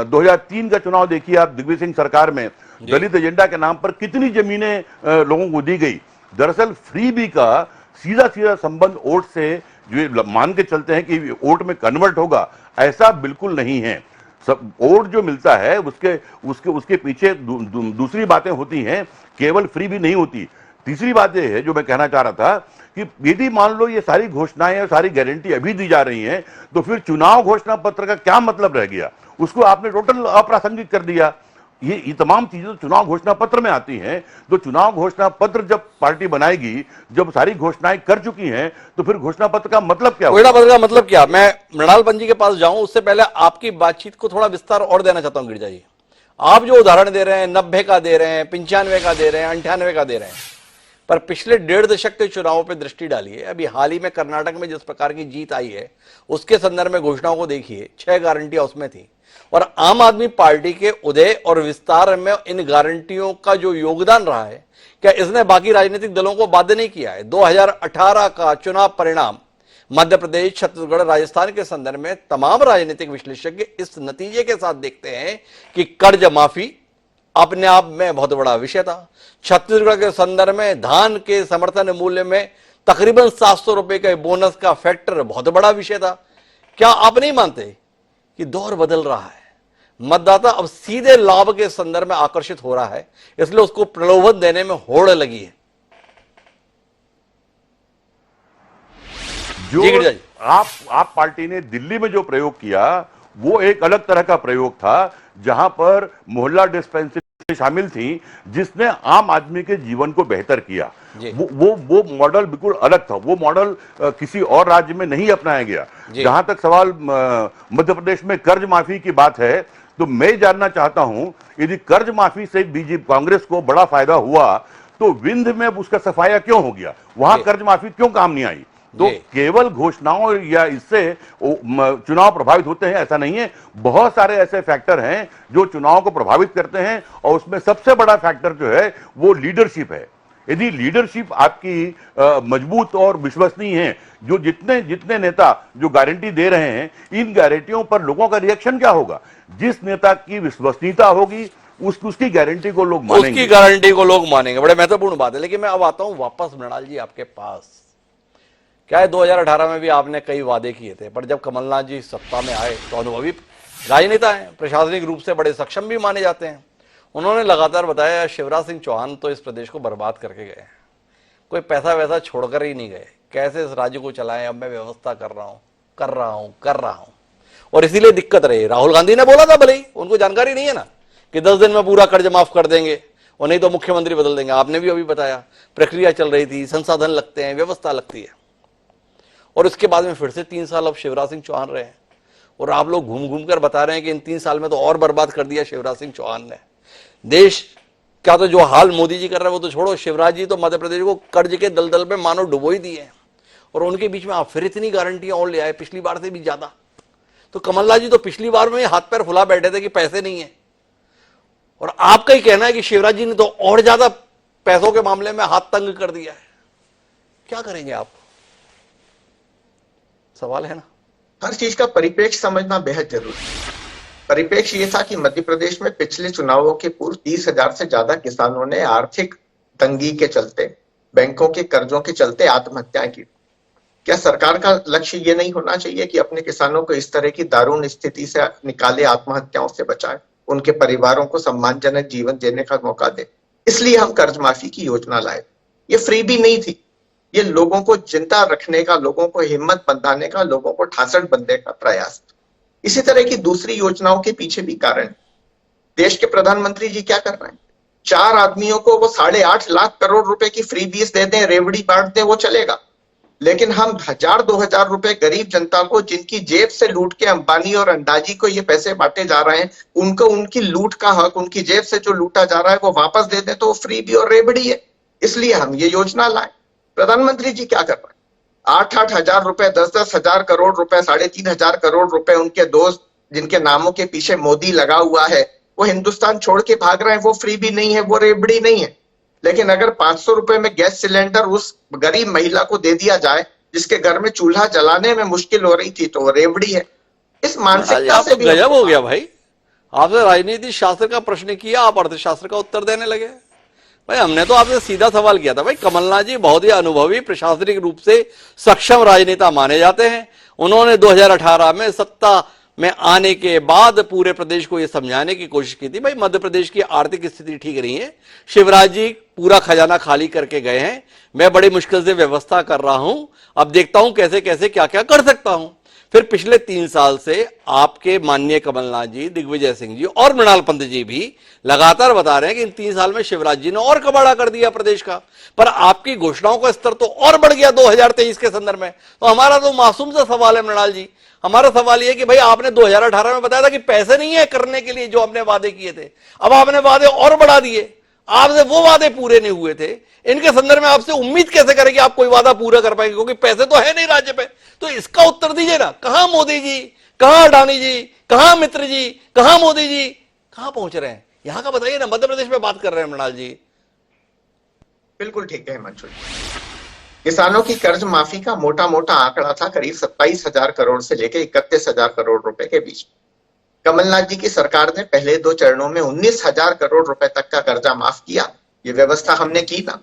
2003 का चुनाव देखिए आप, दिग्विजय सिंह सरकार में दलित एजेंडा के नाम पर कितनी जमीनें लोगों को दी गई। दरअसल फ्री बी का सीधा सीधा संबंध वोट से जो मान के चलते हैं कि वोट में कन्वर्ट होगा, ऐसा बिल्कुल नहीं है। सब वोट जो मिलता है उसके पीछे दूसरी बातें होती हैं, केवल फ्री भी नहीं होती। तीसरी बात यह है जो मैं कहना चाह रहा था कि यदि मान लो ये सारी घोषणाएं और सारी गारंटी अभी दी जा रही हैं, तो फिर चुनाव घोषणा पत्र का क्या मतलब रह गया? उसको आपने टोटल अप्रासंगिक कर दिया। ये तमाम चीजें तो चुनाव घोषणा पत्र में आती हैं। तो चुनाव घोषणा पत्र जब पार्टी बनाएगी, जब सारी घोषणाएं कर चुकी हैं, तो फिर घोषणा पत्र का मतलब क्या? घोषणा पत्र का मतलब क्या? मैं मृणाल पंजी के पास जाऊं उससे पहले आपकी बातचीत को थोड़ा विस्तार और देना चाहता हूं। गिरिजा जी, आप जो उदाहरण दे रहे हैं 90 का दे रहे हैं, 95 का दे रहे हैं, 98 का दे रहे हैं, पर पिछले 1.5 दशक के चुनावों पर दृष्टि डालिए। अभी हाल ही में कर्नाटक में जिस प्रकार की जीत आई है उसके संदर्भ में घोषणाओं को देखिए, 6 गारंटियां उसमें थी। और आम आदमी पार्टी के उदय और विस्तार में इन गारंटियों का जो योगदान रहा है, क्या इसने बाकी राजनीतिक दलों को बाध्य नहीं किया है? 2018 का चुनाव परिणाम मध्य प्रदेश, छत्तीसगढ़, राजस्थान के संदर्भ में तमाम राजनीतिक विश्लेषज्ञ इस नतीजे के साथ देखते हैं कि कर्ज माफी अपने आप में बहुत बड़ा विषय था। छत्तीसगढ़ के संदर्भ में धान के समर्थन मूल्य में तकरीबन 700 रुपए के बोनस का फैक्टर बहुत बड़ा विषय था। क्या आप नहीं मानते कि दौर बदल रहा है? मतदाता अब सीधे लाभ के संदर्भ में आकर्षित हो रहा है, इसलिए उसको प्रलोभन देने में होड़ लगी है। जो आप पार्टी ने दिल्ली में जो प्रयोग किया वो एक अलग तरह का प्रयोग था, जहां पर मोहल्ला डिस्पेंसरी शामिल थी, जिसने आम आदमी के जीवन को बेहतर किया। वो मॉडल बिल्कुल अलग था। वो मॉडल किसी और राज्य में नहीं अपनाया गया। जहां तक सवाल मध्य प्रदेश में कर्ज माफी की बात है, तो मैं जानना चाहता हूं, यदि कर्ज माफी से बीजेपी कांग्रेस को बड़ा फायदा हुआ तो विंध्य में उसका सफाया क्यों हो गया? वहां कर्ज माफी क्यों काम नहीं आई? तो केवल घोषणाओं या इससे चुनाव प्रभावित होते हैं ऐसा नहीं है। बहुत सारे ऐसे फैक्टर हैं जो चुनाव को प्रभावित करते हैं, और उसमें सबसे बड़ा फैक्टर जो है वो लीडरशिप है। यदि लीडरशिप आपकी मजबूत और विश्वसनीय है, जो जितने नेता जो गारंटी दे रहे हैं, इन गारंटियों पर लोगों का रिएक्शन क्या होगा? जिस नेता की विश्वसनीयता होगी उसकी गारंटी को लोग मानेंगे। उसकी गारंटी को लोग मानेंगे, बड़े महत्वपूर्ण बात है। लेकिन मैं अब आता हूं वापस मृणाल जी आपके पास। क्या है, 2018 में भी आपने कई वादे किए थे, पर जब कमलनाथ जी सत्ता में आए तो अनुभवी राजनेता हैं, प्रशासनिक रूप से बड़े सक्षम भी माने जाते हैं। उन्होंने लगातार बताया शिवराज सिंह चौहान तो इस प्रदेश को बर्बाद करके गए, कोई पैसा वैसा छोड़कर ही नहीं गए, कैसे इस राज्य को चलाएं, अब मैं व्यवस्था कर रहा हूं। और इसीलिए दिक्कत रही। राहुल गांधी ने बोला था, भले ही उनको जानकारी नहीं है ना कि 10 दिन में पूरा कर्ज माफ कर देंगे और नहीं तो मुख्यमंत्री बदल देंगे। आपने भी अभी बताया प्रक्रिया चल रही थी, संसाधन लगते हैं, व्यवस्था लगती है। और उसके बाद में फिर से 3 साल अब शिवराज सिंह चौहान रहे हैं, और आप लोग घूम घूम कर बता रहे हैं कि इन 3 साल में तो और बर्बाद कर दिया शिवराज सिंह चौहान ने देश का। तो जो हाल मोदी जी कर रहे हैं वो तो छोड़ो, शिवराज जी तो मध्य प्रदेश को कर्ज के दलदल में मानो डुबो ही दिए हैं। और उनके बीच में आप फिर इतनी गारंटियां और ले आए, पिछली बार से भी ज्यादा। तो कमलनाथ जी तो पिछली बार में हाथ पैर फुला बैठे थे कि पैसे नहीं है, और आपका ही कहना है कि शिवराज जी ने तो और ज्यादा पैसों के मामले में हाथ तंग कर दिया है। क्या करेंगे आप? सवाल है ना। हर चीज का परिप्रेक्ष्य समझना बेहद जरूरी है। परिप्रेक्ष्य ये था कि मध्य प्रदेश में पिछले चुनावों के पूर्व 30,000 से ज्यादा किसानों ने आर्थिक तंगी के चलते, बैंकों के कर्जों के चलते आत्महत्याएं की। क्या सरकार का लक्ष्य ये नहीं होना चाहिए कि अपने किसानों को इस तरह की दारुण स्थिति से निकाले, आत्महत्याओं से बचाए, उनके परिवारों को सम्मानजनक जीवन देने का मौका दे? इसलिए हम कर्ज माफी की योजना लाए। ये फ्री भी नहीं थी, ये लोगों को जिंदा रखने का, लोगों को हिम्मत बंधाने का, लोगों को ठासड़ बनने का प्रयास। इसी तरह की दूसरी योजनाओं के पीछे भी कारण। देश के प्रधानमंत्री जी क्या कर रहे हैं? 4 आदमियों को वो 8.5 लाख करोड़ रुपए की फ्री बीस दे दें, रेवड़ी बांट दें, वो चलेगा। लेकिन हम 1,000-2,000 रुपए गरीब जनता को, जिनकी जेब से लूट के अंबानी और अंडाजी को ये पैसे बांटे जा रहे हैं, उनको उनकी लूट का हक, उनकी जेब से जो लूटा जा रहा है वो वापस दे दें, तो वो फ्री भी और रेवड़ी है। इसलिए हम ये योजना लाए। प्रधानमंत्री जी क्या कर रहे हैं? 8-8 हजार रुपए, 10-10 हजार करोड़ रुपए, 3,500 करोड़ रुपए उनके दोस्त जिनके नामों के पीछे मोदी लगा हुआ है, वो हिंदुस्तान छोड़ के भाग रहे हैं। वो फ्री भी नहीं है, वो रेवड़ी नहीं है। लेकिन अगर 500 रुपए में गैस सिलेंडर उस गरीब महिला को दे दिया जाए जिसके घर में चूल्हा जलाने में मुश्किल हो रही थी, तो वो रेवड़ी है। इस मानसिकता से भी गजब हो गया भाई। आपसे राजनीति शास्त्र का प्रश्न किया, आप अर्थशास्त्र का उत्तर देने लगे। भाई हमने तो आपसे सीधा सवाल किया था। भाई कमलनाथ जी बहुत ही अनुभवी, प्रशासनिक रूप से सक्षम राजनेता माने जाते हैं। उन्होंने 2018 में सत्ता में आने के बाद पूरे प्रदेश को यह समझाने की कोशिश की थी, भाई मध्य प्रदेश की आर्थिक स्थिति ठीक नहीं है, शिवराज जी पूरा खजाना खाली करके गए हैं, मैं बड़ी मुश्किल से व्यवस्था कर रहा हूं, अब देखता हूं कैसे कैसे क्या क्या कर सकता हूं। फिर पिछले 3 साल से आपके माननीय कमलनाथ जी, दिग्विजय सिंह जी और मृणाल पंत जी भी लगातार बता रहे हैं कि इन 3 साल में शिवराज जी ने और कबाड़ा कर दिया प्रदेश का। पर आपकी घोषणाओं का स्तर तो और बढ़ गया 2023 के संदर्भ में। तो हमारा तो मासूम सा सवाल है मृणाल जी, हमारा सवाल यह कि भाई आपने 2018 में बताया था कि पैसे नहीं है करने के लिए जो आपने वादे किए थे, अब आपने वादे और बढ़ा दिए। आपसे वो वादे पूरे नहीं हुए थे, इनके संदर्भ में आपसे उम्मीद कैसे करें कि आप कोई वादा पूरा कर पाएंगे, क्योंकि पैसे तो है नहीं राज्य पे। तो इसका उत्तर दीजिए ना। कहां मोदी जी, कहां अडानी जी, कहां मित्र जी, कहां मोदी जी, कहां पहुंच रहे हैं? यहां का बताइए ना। मध्य प्रदेश में बात कर रहे हैं मृणाल जी। बिल्कुल ठीक है हिमांशु। किसानों की कर्ज माफी का मोटा मोटा आंकड़ा था करीब 27,000 करोड़ से लेकर 31,000 करोड़ रुपए के बीच। कमलनाथ जी की सरकार ने पहले 2 चरणों में 19,000 करोड़ रुपए तक का कर्जा माफ किया। ये व्यवस्था हमने की ना।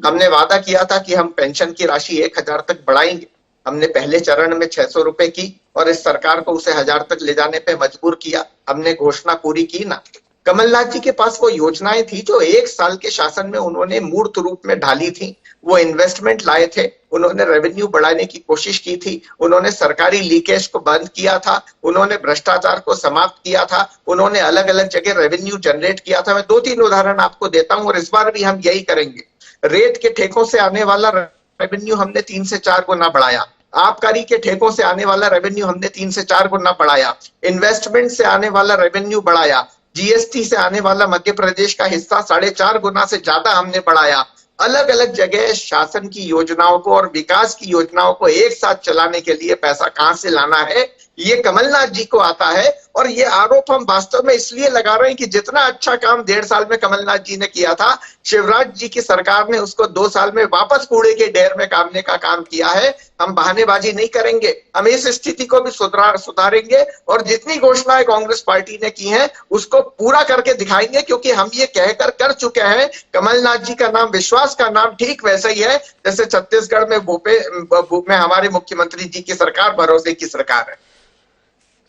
हमने वादा किया था कि हम पेंशन की राशि 1,000 तक बढ़ाएंगे। हमने पहले चरण में 600 रुपए की और इस सरकार को उसे 1,000 तक ले जाने पे मजबूर किया। हमने घोषणा पूरी की ना। कमलनाथ जी के पास वो योजनाएं थी जो 1 साल के शासन में उन्होंने मूर्त रूप में ढाली थी। वो इन्वेस्टमेंट लाए थे, उन्होंने रेवेन्यू बढ़ाने की कोशिश की थी, उन्होंने सरकारी लीकेज को बंद किया था, उन्होंने भ्रष्टाचार को समाप्त किया था, उन्होंने अलग अलग जगह रेवेन्यू जनरेट किया था। मैं 2-3 उदाहरण आपको देता हूं और इस बार भी हम यही करेंगे। रेत के ठेकों से आने वाला रेवेन्यू हमने 3 से 4 गुना बढ़ाया। आबकारी के ठेकों से आने वाला रेवेन्यू हमने 3 से 4 गुना बढ़ाया। इन्वेस्टमेंट से आने वाला रेवेन्यू बढ़ाया। जीएसटी से आने वाला मध्य प्रदेश का हिस्सा 4.5 गुना से ज्यादा हमने बढ़ाया। अलग अलग जगह शासन की योजनाओं को और विकास की योजनाओं को एक साथ चलाने के लिए पैसा कहां से लाना है, ये कमलनाथ जी को आता है। और ये आरोप हम वास्तव में इसलिए लगा रहे हैं कि जितना अच्छा काम 1.5 साल में कमलनाथ जी ने किया था, शिवराज जी की सरकार ने उसको 2 साल में वापस कूड़े के ढेर में काटने का काम किया है। हम बहानेबाजी नहीं करेंगे, हम इस स्थिति को भी सुधारेंगे और जितनी घोषणाएं कांग्रेस पार्टी ने की हैं उसको पूरा करके दिखाएंगे। क्योंकि हम ये कहकर कर चुके हैं, कमलनाथ जी का नाम विश्वास का नाम ठीक वैसा ही है जैसे छत्तीसगढ़ में हमारे मुख्यमंत्री जी की सरकार भरोसे की सरकार है।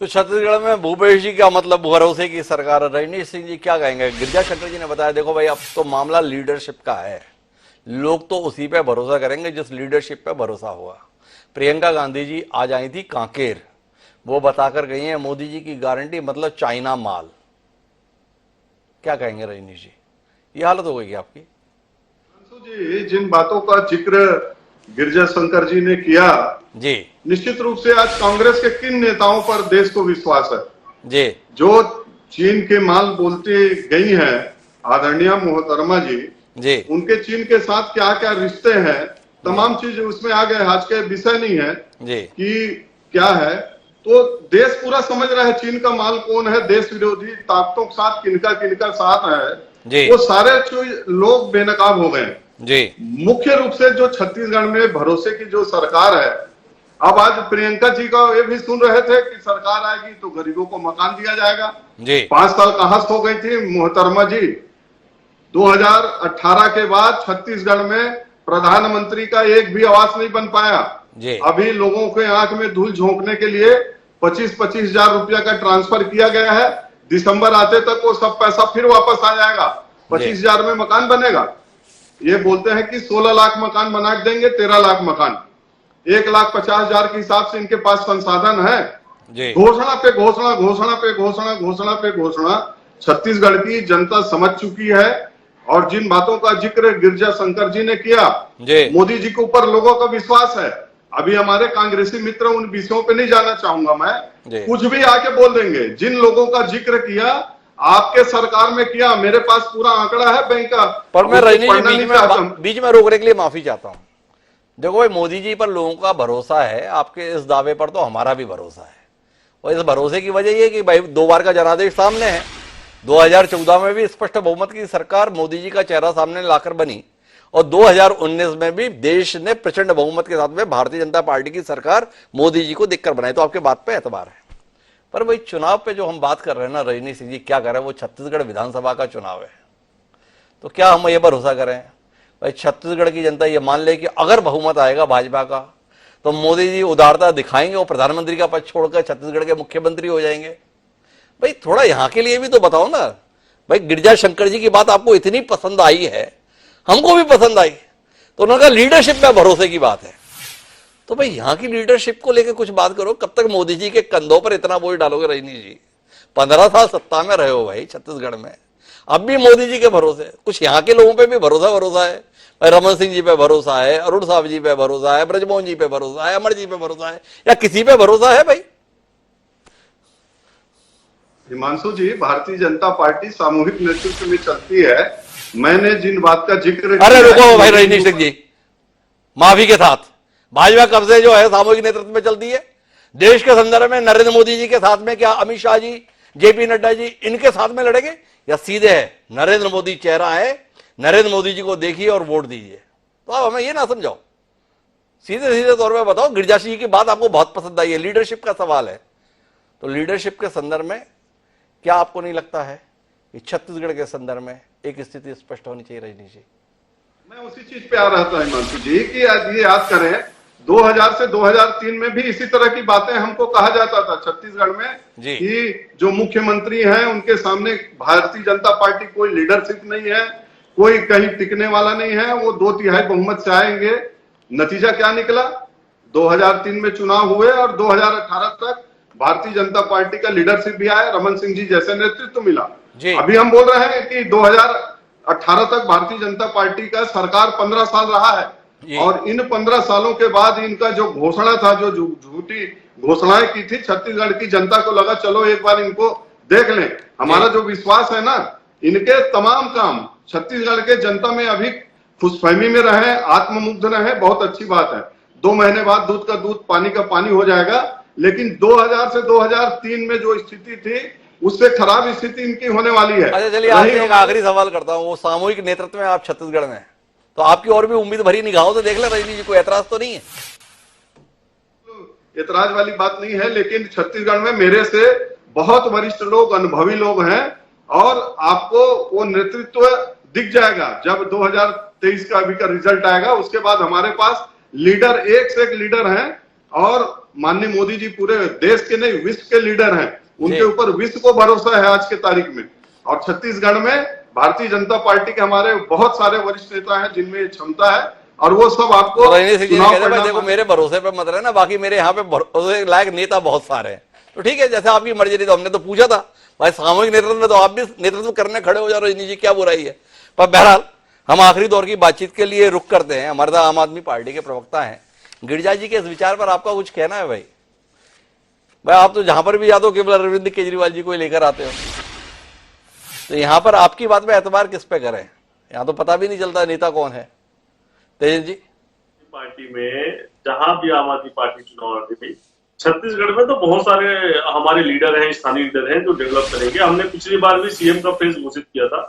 तो छत्तीसगढ़ में भूपेश जी का मतलब भरोसे की सरकार है। रणजीत सिंह जी क्या कहेंगे? गिरिजा शंकर जी ने बताया, देखो भाई अब तो मामला लीडरशिप का है, लोग तो उसी पे भरोसा करेंगे जिस लीडरशिप पे भरोसा हुआ। प्रियंका गांधी जी आज आई थी कांकेर, वो बताकर गई हैं मोदी जी की गारंटी मतलब चाइना माल। क्या कहेंगे रजनीश जी? ये हालत हो गई आपकी। जी जिन बातों का जिक्र गिरिजा शंकर जी ने किया जी, निश्चित रूप से आज कांग्रेस के किन नेताओं पर देश को विश्वास है जी, जो चीन के माल बोलते गई हैं आदरणीय मोहतरमा जी, जी, उनके चीन के साथ क्या क्या रिश्ते हैं तमाम चीज उसमें आ गए। आज के विषय नहीं है जी कि क्या है, तो देश पूरा समझ रहा है चीन का माल कौन है, देश विरोधी ताकतों के साथ किनका साथ है, जी वो सारे लोग बेनकाब हो गए। जी मुख्य रूप से जो छत्तीसगढ़ में भरोसे की जो सरकार है, अब आज प्रियंका जी का ये भी सुन रहे थे कि सरकार आएगी तो गरीबों को मकान दिया जाएगा। जी 5 साल कहां हो गई थी मोहतरमा जी। 2018 के बाद छत्तीसगढ़ में प्रधानमंत्री का एक भी आवास नहीं बन पाया। जी अभी लोगों के आंख में धूल झोंकने के लिए 25-25 हजार रुपया का ट्रांसफर किया गया है। दिसंबर आते तक वो सब पैसा फिर वापस आ जाएगा, 25 हजार में मकान बनेगा। ये बोलते हैं कि 16 लाख मकान बना देंगे, 13 लाख मकान, 1,50,000 के हिसाब से इनके पास संसाधन है। जी घोषणा पे घोषणा, घोषणा पे घोषणा, घोषणा पे घोषणा छत्तीसगढ़ की जनता समझ चुकी है। और जिन बातों का जिक्र गिरिजा शंकर जी ने किया, मोदी जी के ऊपर लोगों का विश्वास है। अभी हमारे कांग्रेसी मित्र उन विषयों पे नहीं जाना चाहूंगा मैं, कुछ भी आके बोल देंगे। जिन लोगों का जिक्र किया आपके सरकार में किया, मेरे पास पूरा आंकड़ा है बैंक का। पर मैं रजनी जी बीच में रोकने के लिए माफी चाहता हूं। देखो भाई, मोदी जी पर लोगों का भरोसा है, आपके इस दावे पर तो हमारा भी भरोसा है। और इस भरोसे की वजह यह कि भाई 2 बार का जनादेश सामने है। 2014 में भी स्पष्ट बहुमत की सरकार मोदी जी का चेहरा सामने लाकर बनी, और 2019 में भी देश ने प्रचंड बहुमत के साथ में भारतीय जनता पार्टी की सरकार मोदी जी को देखकर बनाई। तो आपके बात पे एतबार है। पर भाई चुनाव पे जो हम बात कर रहे हैं ना रजनी सिंह जी, क्या कर रहे हैं, वो छत्तीसगढ़ विधानसभा का चुनाव है। तो क्या हम ये भरोसा करें भाई छत्तीसगढ़ की जनता ये मान ले कि अगर बहुमत आएगा भाजपा का तो मोदी जी उदारता दिखाएंगे और प्रधानमंत्री का पद छोड़कर छत्तीसगढ़ के मुख्यमंत्री हो जाएंगे? भाई थोड़ा यहां के लिए भी तो बताओ ना। भाई गिरिजा शंकर जी की बात आपको इतनी पसंद आई है, हमको भी पसंद आई, तो उन्होंने कहा लीडरशिप में भरोसे की बात है। तो भाई यहां की लीडरशिप को लेकर कुछ बात करो। कब तक मोदी जी के कंधों पर इतना बोझ डालोगे रजनी जी? 15 साल सत्ता में रहे हो भाई छत्तीसगढ़ में, अब भी मोदी जी के भरोसे। कुछ यहाँ के लोगों पे भी भरोसा है भाई। रमन सिंह जी पे भरोसा है, अरुण साहब जी पे भरोसा है, ब्रजमोहन जी पे भरोसा है, अमर जी पे भरोसा है, या किसी पे भरोसा है भाई? हिमांशु जी, भारतीय जनता पार्टी सामूहिक नेतृत्व में चलती है। मैंने जिन बात का जिक्र, अरे रुको भाई रजनी सिंह जी, माफी के साथ भाजपा कब से जो है सामूहिक नेतृत्व में चलती है? देश के संदर्भ में नरेंद्र मोदी जी के साथ में क्या अमित शाह जी, जेपी नड्डा जी इनके साथ में लड़ेंगे, या सीधे है नरेंद्र मोदी चेहरा है, नरेंद्र मोदी जी को देखिए और वोट दीजिए? तो आप हमें ये ना समझाओ, सीधे सीधे तौर पर बताओ। गिरिजा सिंह जी की बात आपको बहुत पसंद आई है, लीडरशिप का सवाल है। तो लीडरशिप के संदर्भ में क्या आपको नहीं लगता है कि छत्तीसगढ़ के संदर्भ में एक स्थिति स्पष्ट होनी चाहिए रजनी जी? मैं उसी चीज पे आ रहा था हिमांशु जी कि आज ये याद करें 2000 से 2003 में भी इसी तरह की बातें हमको कहा जाता था छत्तीसगढ़ में कि जो मुख्यमंत्री हैं उनके सामने भारतीय जनता पार्टी कोई लीडरशिप नहीं है, कोई कहीं टिकने वाला नहीं है, वो 2/3 बहुमत से आएंगे। नतीजा क्या निकला? 2003 में चुनाव हुए और 2018 तक भारतीय जनता पार्टी का लीडरशिप भी आया, रमन सिंह जी जैसे नेतृत्व मिला। अभी हम बोल रहे हैं कि 2018 तक भारतीय जनता पार्टी का सरकार 15 साल रहा है, और इन 15 सालों के बाद इनका जो घोषणा था, जो झूठी घोषणाएं की थी, छत्तीसगढ़ की जनता को लगा चलो एक बार इनको देख लें। हमारा जो विश्वास है ना, इनके तमाम काम छत्तीसगढ़ के जनता में अभी खुशफहमी में रहे, आत्ममुग्ध रहे, बहुत अच्छी बात है। 2 महीने बाद दूध का दूध पानी का पानी हो जाएगा। लेकिन 2000 से 2003 में जो स्थिति थी उससे खराब स्थिति इनकी होने वाली है। अच्छा चलिए, आपसे एक आखिरी सवाल करता हूँ। वो सामूहिक नेतृत्व में आप छत्तीसगढ़ में, तो आपकी और भी उम्मीद भरी निगाहों से देख ले रजनी जी, कोई ऐतराज तो नहीं है? ऐतराज वाली बात नहीं है, लेकिन छत्तीसगढ़ में मेरे से बहुत वरिष्ठ लोग, अनुभवी लोग हैं, और आपको वो नेतृत्व दिख जाएगा जब 2023 का अभी का रिजल्ट आएगा। उसके बाद हमारे पास लीडर एक से एक लीडर हैं, और माननीय मोदी जी पूरे देश के नहीं विश्व के लीडर हैं। उनके ऊपर विश्व को भरोसा है आज के तारीख में। और छत्तीसगढ़ में भारतीय जनता पार्टी के हमारे बहुत सारे वरिष्ठ नेता हैं जिनमें क्षमता है, और वो सब आपको देखो मेरे भरोसे पे मत रहना, बाकी मेरे यहाँ पे भरोसे लायक नेता बहुत सारे हैं। तो ठीक है, जैसे आपकी मर्जी थी। तो हमने तो पूछा था भाई सामूहिक नेतृत्व में तो आप भी नेतृत्व करने खड़े हो जाओ रजनी जी, क्या बुराई है? पर बहरहाल हम आखिरी दौर की बातचीत के लिए रुक करते हैं। हमारे आम आदमी पार्टी के प्रवक्ता हैं गिरिजा जी के इस विचार पर आपका कुछ कहना है? भाई आप तो जहां पर भी जाते हो केवल अरविंद केजरीवाल जी को ही लेकर आते हो, तो यहां पर आपकी बात में एतबार किस पे करें? यहां तो पता भी नहीं चलता नेता कौन है। तेजन जी, पार्टी में जहां भी आम आदमी पार्टी चुनाव लड़ी थी, छत्तीसगढ़ में तो बहुत सारे हमारे लीडर हैं, स्थानीय लीडर हैं जो डेवलप करेंगे। हमने पिछली बार भी सीएम का फेस घोषित किया था,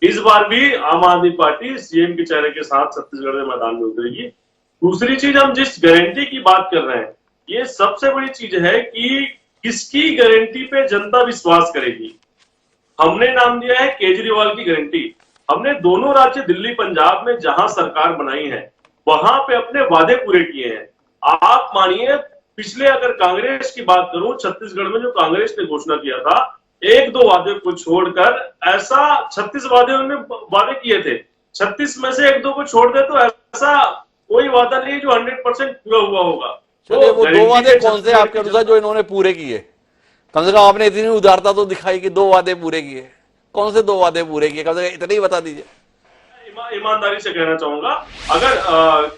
इस बार भी आम आदमी पार्टी सीएम के चेहरे के साथ छत्तीसगढ़ में मैदान में उतरेगी। दूसरी चीज, हम जिस गारंटी की बात कर रहे हैं, ये सबसे बड़ी चीज है कि किसकी गारंटी पे जनता विश्वास करेगी। हमने नाम दिया है केजरीवाल की गारंटी। हमने दोनों राज्य दिल्ली पंजाब में जहां सरकार बनाई है वहां पे अपने वादे पूरे किए हैं। आप मानिए, पिछले अगर कांग्रेस की बात करूं, छत्तीसगढ़ में जो कांग्रेस ने घोषणा किया था, एक दो वादे को छोड़कर ऐसा 36 वादे उन्होंने वादे किए थे, 36 में से एक दो को छोड़ दे तो ऐसा कोई वादा नहीं जो 100% पूरा हुआ होगा। चलिए, वो दो वादे कौन से आपके अनुसार जो इन्होंने पूरे किए? कम से कम आपने इतनी उदारता तो दिखाई कि 2 वादे पूरे किए। कौन से 2 वादे पूरे किए? कम से कम इतना ही बता दीजिए। ईमानदारी से कहना चाहूंगा, अगर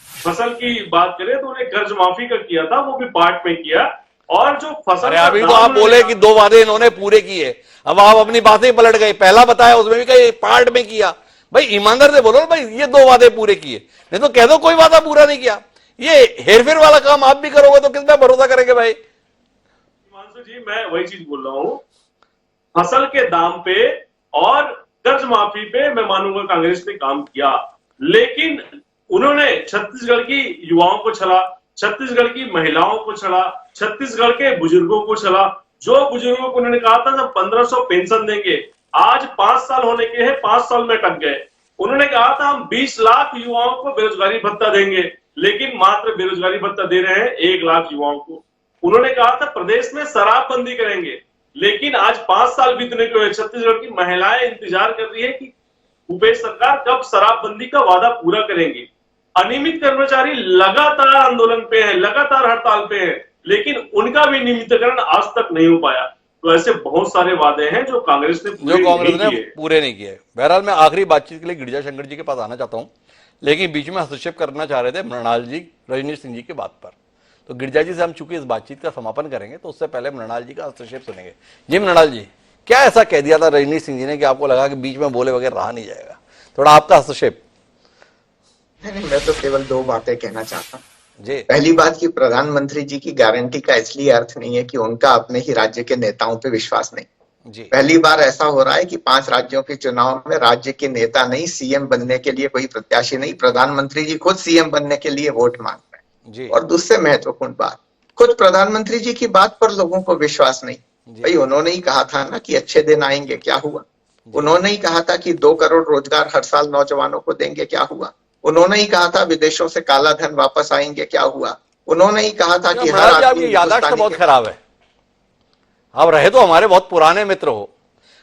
फसल की बात करें तो उन्हें कर्ज माफी का किया था, वो भी पार्ट में किया। और जो फसल, अभी तो आप बोले कि 2 वादे इन्होंने पूरे किए, अब आप अपनी बातें पलट गए। पहला बताया उसमें भी कहीं पार्ट में किया। भाई ईमानदार से बोलो ना, भाई ये 2 वादे पूरे किए, नहीं तो कह दो कोई वादा पूरा नहीं किया। ये हेरफेर वाला काम आप भी करोगे तो किस पे भरोसा करेंगे भाई? हिमांशु जी, मैं वही चीज बोल रहा हूं, फसल के दाम पे और कर्ज माफी पे मैं मानूंगा कांग्रेस ने काम किया, लेकिन उन्होंने छत्तीसगढ़ की युवाओं को छला, छत्तीसगढ़ की महिलाओं को छला, छत्तीसगढ़ के बुजुर्गों को छला। जो बुजुर्गों को उन्होंने कहा था जब 1500 पेंशन देंगे, आज 5 साल होने के हैं, 5 साल में टक गए। उन्होंने कहा था हम 20 लाख युवाओं को बेरोजगारी भत्ता देंगे, लेकिन मात्र बेरोजगारी भत्ता दे रहे हैं 1 लाख युवाओं को। उन्होंने कहा था प्रदेश में शराबबंदी करेंगे, लेकिन आज 5 साल बीतने के हुए छत्तीसगढ़ की महिलाएं इंतजार कर रही है कि भूपेश सरकार कब शराबबंदी का वादा पूरा करेंगी। अनियमित कर्मचारी लगातार आंदोलन पे हैं, लगातार हड़ताल पे हैं, लेकिन उनका भी नियमितीकरण आज तक नहीं हो पाया। तो ऐसे बहुत सारे वादे हैं जो कांग्रेस ने पूरे नहीं किए। बहरहाल मैं आखिरी बातचीत के लिए गिरिजा शंकर जी के पास आना चाहता हूं, लेकिन बीच में हस्तक्षेप करना चाह रहे थे मृणाल जी रजनीश सिंह जी की बात पर। तो गिरिजा जी से हम चूंकि इस बातचीत का समापन करेंगे तो उससे पहले मृणाल जी का हस्तक्षेप सुनेंगे। जी मृणाल जी, क्या ऐसा कह दिया था रजनीश सिंह जी ने कि आपको लगा कि बीच में बोले बगैर रहा नहीं जाएगा? थोड़ा आपका हस्तक्षेप। नहीं, मैं तो केवल 2 बातें कहना चाहता हूँ जी। पहली बात कि प्रधानमंत्री जी की गारंटी का इसलिए अर्थ नहीं है कि उनका अपने ही राज्य के नेताओं पे विश्वास नहीं जी। पहली बार ऐसा हो रहा है कि 5 राज्यों के चुनाव में राज्य के नेता नहीं, सीएम बनने के लिए कोई प्रत्याशी नहीं, प्रधानमंत्री जी खुद सीएम बनने के लिए वोट मांग रहे हैं। और दूसरे महत्वपूर्ण बात, खुद प्रधानमंत्री जी की बात पर लोगों को विश्वास नहीं। भाई उन्होंने ही कहा था ना कि अच्छे दिन आएंगे, क्या हुआ? उन्होंने ही कहा था कि 2 करोड़ रोजगार हर साल नौजवानों को देंगे, क्या हुआ? उन्होंने ही कहा था विदेशों से काला धन वापस आएंगे, क्या हुआ? उन्होंने ही कहा था कि हर आदमी, याददाश्त बहुत खराब है। आप रहे तो हमारे बहुत पुराने मित्र हो।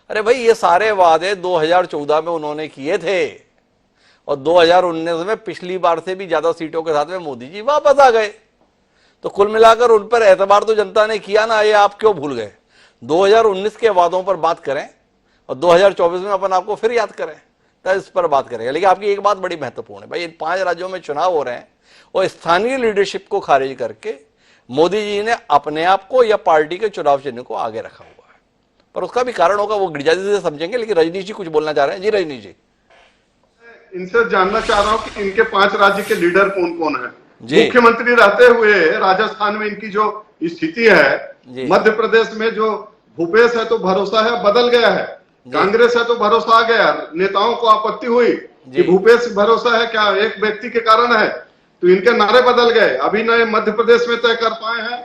अरे भाई ये सारे वादे 2014 में उन्होंने किए थे और 2019 में पिछली बार से भी ज्यादा सीटों के साथ में मोदी जी वापस आ गए। तो कुल मिलाकर उन पर एतबार तो जनता ने किया ना, ये आप क्यों भूल गए? 2019 के वादों पर बात करें और 2024 में अपन आपको फिर याद करें, तब इस पर बात करेंगे। लेकिन आपकी एक बात बड़ी महत्वपूर्ण है भाई, इन 5 राज्यों में चुनाव हो रहे हैं और स्थानीय लीडरशिप को खारिज करके मोदी जी ने अपने आप को या पार्टी के चुनाव चिन्ह को आगे रखा हुआ है। पर उसका भी कारण होगा, वो गिरिजा जी से समझेंगे। लेकिन रजनीश जी कुछ बोलना चाह रहे हैं। जी रजनीश जी। इनसे जानना चाह रहा हूं कि इनके 5 राज्य के लीडर कौन कौन है? मुख्यमंत्री रहते हुए राजस्थान में इनकी जो स्थिति है, मध्य प्रदेश में जो भूपेश है तो भरोसा है, बदल गया है। कांग्रेस है तो भरोसा आ गया, नेताओं को आपत्ति हुई कि भूपेश भरोसा है क्या एक व्यक्ति के कारण है, तो इनके नारे बदल गए। अभी न मध्य प्रदेश में तय कर पाए हैं,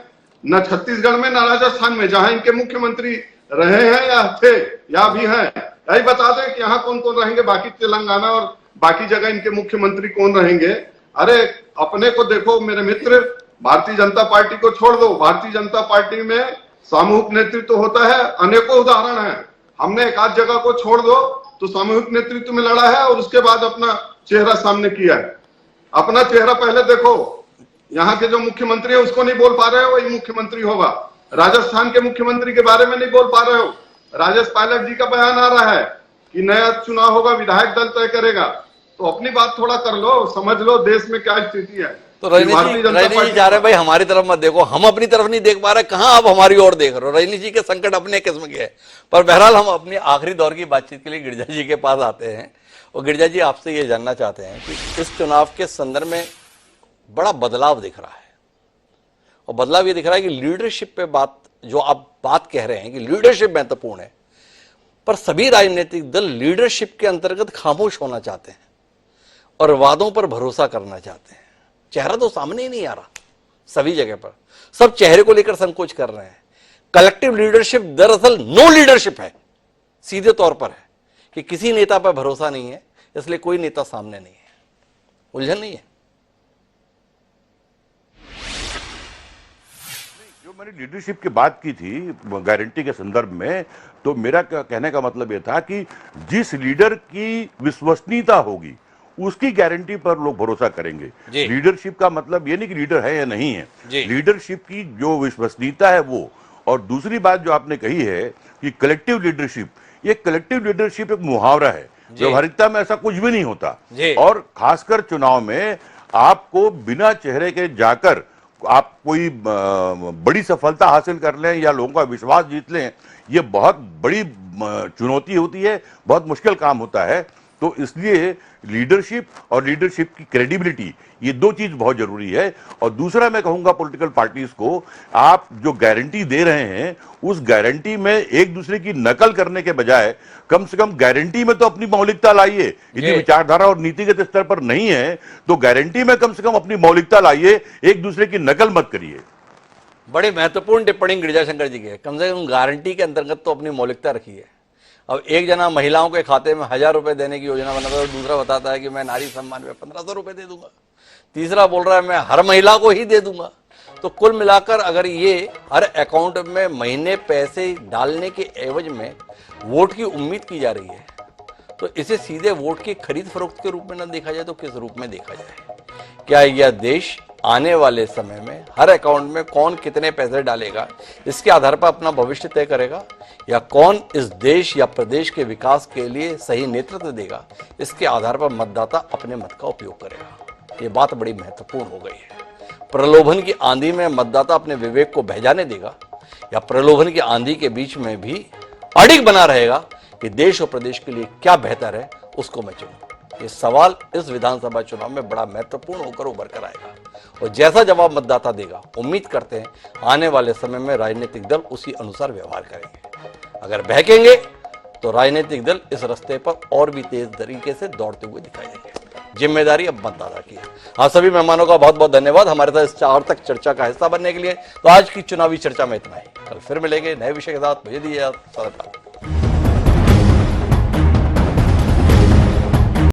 न छत्तीसगढ़ में, न राजस्थान में, जहां इनके मुख्यमंत्री रहे हैं या थे या भी हैं। यही बता दें कि यहाँ कौन कौन रहेंगे, बाकी तेलंगाना और बाकी जगह इनके मुख्यमंत्री कौन रहेंगे। अरे अपने को देखो मेरे मित्र, भारतीय जनता पार्टी को छोड़ दो। भारतीय जनता पार्टी में सामूहिक नेतृत्व होता है, अनेकों उदाहरण है। हमने एक आध जगह को छोड़ दो तो सामूहिक नेतृत्व में लड़ा है और उसके बाद अपना चेहरा सामने किया है। अपना चेहरा पहले देखो। यहाँ के जो मुख्यमंत्री है उसको नहीं बोल पा रहे हो, वही मुख्यमंत्री होगा। राजस्थान के मुख्यमंत्री के बारे में नहीं बोल पा रहे हो। राजेश पायलट जी का बयान आ रहा है कि नया चुनाव होगा, विधायक दल तय करेगा। तो अपनी बात थोड़ा कर लो, समझ लो देश में क्या स्थिति है। तो रजनीश जी जा रहे भाई हमारी तरफ मत देखो, हम अपनी तरफ नहीं देख पा रहे, कहां आप हमारी ओर देख रहे हो? रजनीश जी के संकट अपने किस्म के हैं। पर बहरहाल हम अपनी आखिरी दौर की बातचीत के लिए गिरिजा जी के पास आते हैं और गिरिजा जी आपसे ये जानना चाहते हैं कि इस चुनाव के संदर्भ में बड़ा बदलाव दिख रहा है। और बदलाव ये दिख रहा है कि लीडरशिप पे बात, जो आप बात कह रहे हैं कि लीडरशिप महत्वपूर्ण है, पर सभी राजनीतिक दल लीडरशिप के अंतर्गत खामोश होना चाहते हैं और वादों पर भरोसा करना चाहते हैं। चेहरा तो सामने ही नहीं आ रहा। सभी जगह पर सब चेहरे को लेकर संकोच कर रहे हैं। कलेक्टिव लीडरशिप दरअसल नो लीडरशिप है, सीधे तौर पर है कि किसी नेता पर भरोसा नहीं है, इसलिए कोई नेता सामने नहीं है। उलझन नहीं है। जो मैंने लीडरशिप की बात की थी गारंटी के संदर्भ में, तो मेरा कहने का मतलब यह था कि जिस लीडर की विश्वसनीयता होगी उसकी गारंटी पर लोग भरोसा करेंगे। लीडरशिप का मतलब ये नहीं कि लीडर है या नहीं है, लीडरशिप की जो विश्वसनीयता है वो। और दूसरी बात जो आपने कही है कि कलेक्टिव लीडरशिप, ये कलेक्टिव लीडरशिप एक मुहावरा है, व्यवहारिकता में ऐसा कुछ भी नहीं होता। और खासकर चुनाव में आपको बिना चेहरे के जाकर आप कोई बड़ी सफलता हासिल कर लें या लोगों का विश्वास जीत लें, ये बहुत बड़ी चुनौती होती है, बहुत मुश्किल काम होता है। तो इसलिए लीडरशिप और लीडरशिप की क्रेडिबिलिटी, ये दो चीज बहुत जरूरी है। और दूसरा मैं कहूंगा पॉलिटिकल पार्टीज को, आप जो गारंटी दे रहे हैं उस गारंटी में एक दूसरे की नकल करने के बजाय कम से कम गारंटी में तो अपनी मौलिकता लाइए। यदि विचारधारा और नीतिगत स्तर पर नहीं है तो गारंटी में कम से कम अपनी मौलिकता लाइए, एक दूसरे की नकल मत करिए। बड़े महत्वपूर्ण टिप्पणी गिरिजाशंकर जी की। कम से कम गारंटी के अंतर्गत तो अपनी मौलिकता रखिए। अब एक जना महिलाओं के खाते में 1000 रुपए देने की योजना बनाता है, दूसरा बताता है कि मैं नारी सम्मान में 1500 रुपए दे दूंगा, तीसरा बोल रहा है मैं हर महिला को ही दे दूंगा। तो कुल मिलाकर अगर ये हर अकाउंट में महीने पैसे डालने के एवज में वोट की उम्मीद की जा रही है, तो इसे सीधे वोट की खरीद फरोख्त के रूप में न देखा जाए तो किस रूप में देखा जाए? क्या यह देश आने वाले समय में हर अकाउंट में कौन कितने पैसे डालेगा इसके आधार पर अपना भविष्य तय करेगा, या कौन इस देश या प्रदेश के विकास के लिए सही नेतृत्व देगा इसके आधार पर मतदाता अपने मत का उपयोग करेगा? ये बात बड़ी महत्वपूर्ण हो गई है। प्रलोभन की आंधी में मतदाता अपने विवेक को बहजाने देगा या प्रलोभन की आंधी के बीच में भी अडिग बना रहेगा कि देश और प्रदेश के लिए क्या बेहतर है उसको मैं चुनूं? ये सवाल इस विधानसभा चुनाव में बड़ा महत्वपूर्ण होकर उभर कर आएगा और जैसा जवाब मतदाता देगा, उम्मीद करते हैं आने वाले समय में राजनीतिक दल उसी अनुसार व्यवहार करेंगे। अगर बहकेंगे तो राजनीतिक दल इस रास्ते पर और भी तेज तरीके से दौड़ते हुए दिखाई देंगे। जिम्मेदारी अब मतदाता की है। आप सभी मेहमानों का बहुत बहुत धन्यवाद हमारे साथ इस 4 तक चर्चा का हिस्सा बनने के लिए। तो आज की चुनावी चर्चा में इतना ही। कल फिर मिलेंगे नए विषय के साथ। मुझे दीजिए।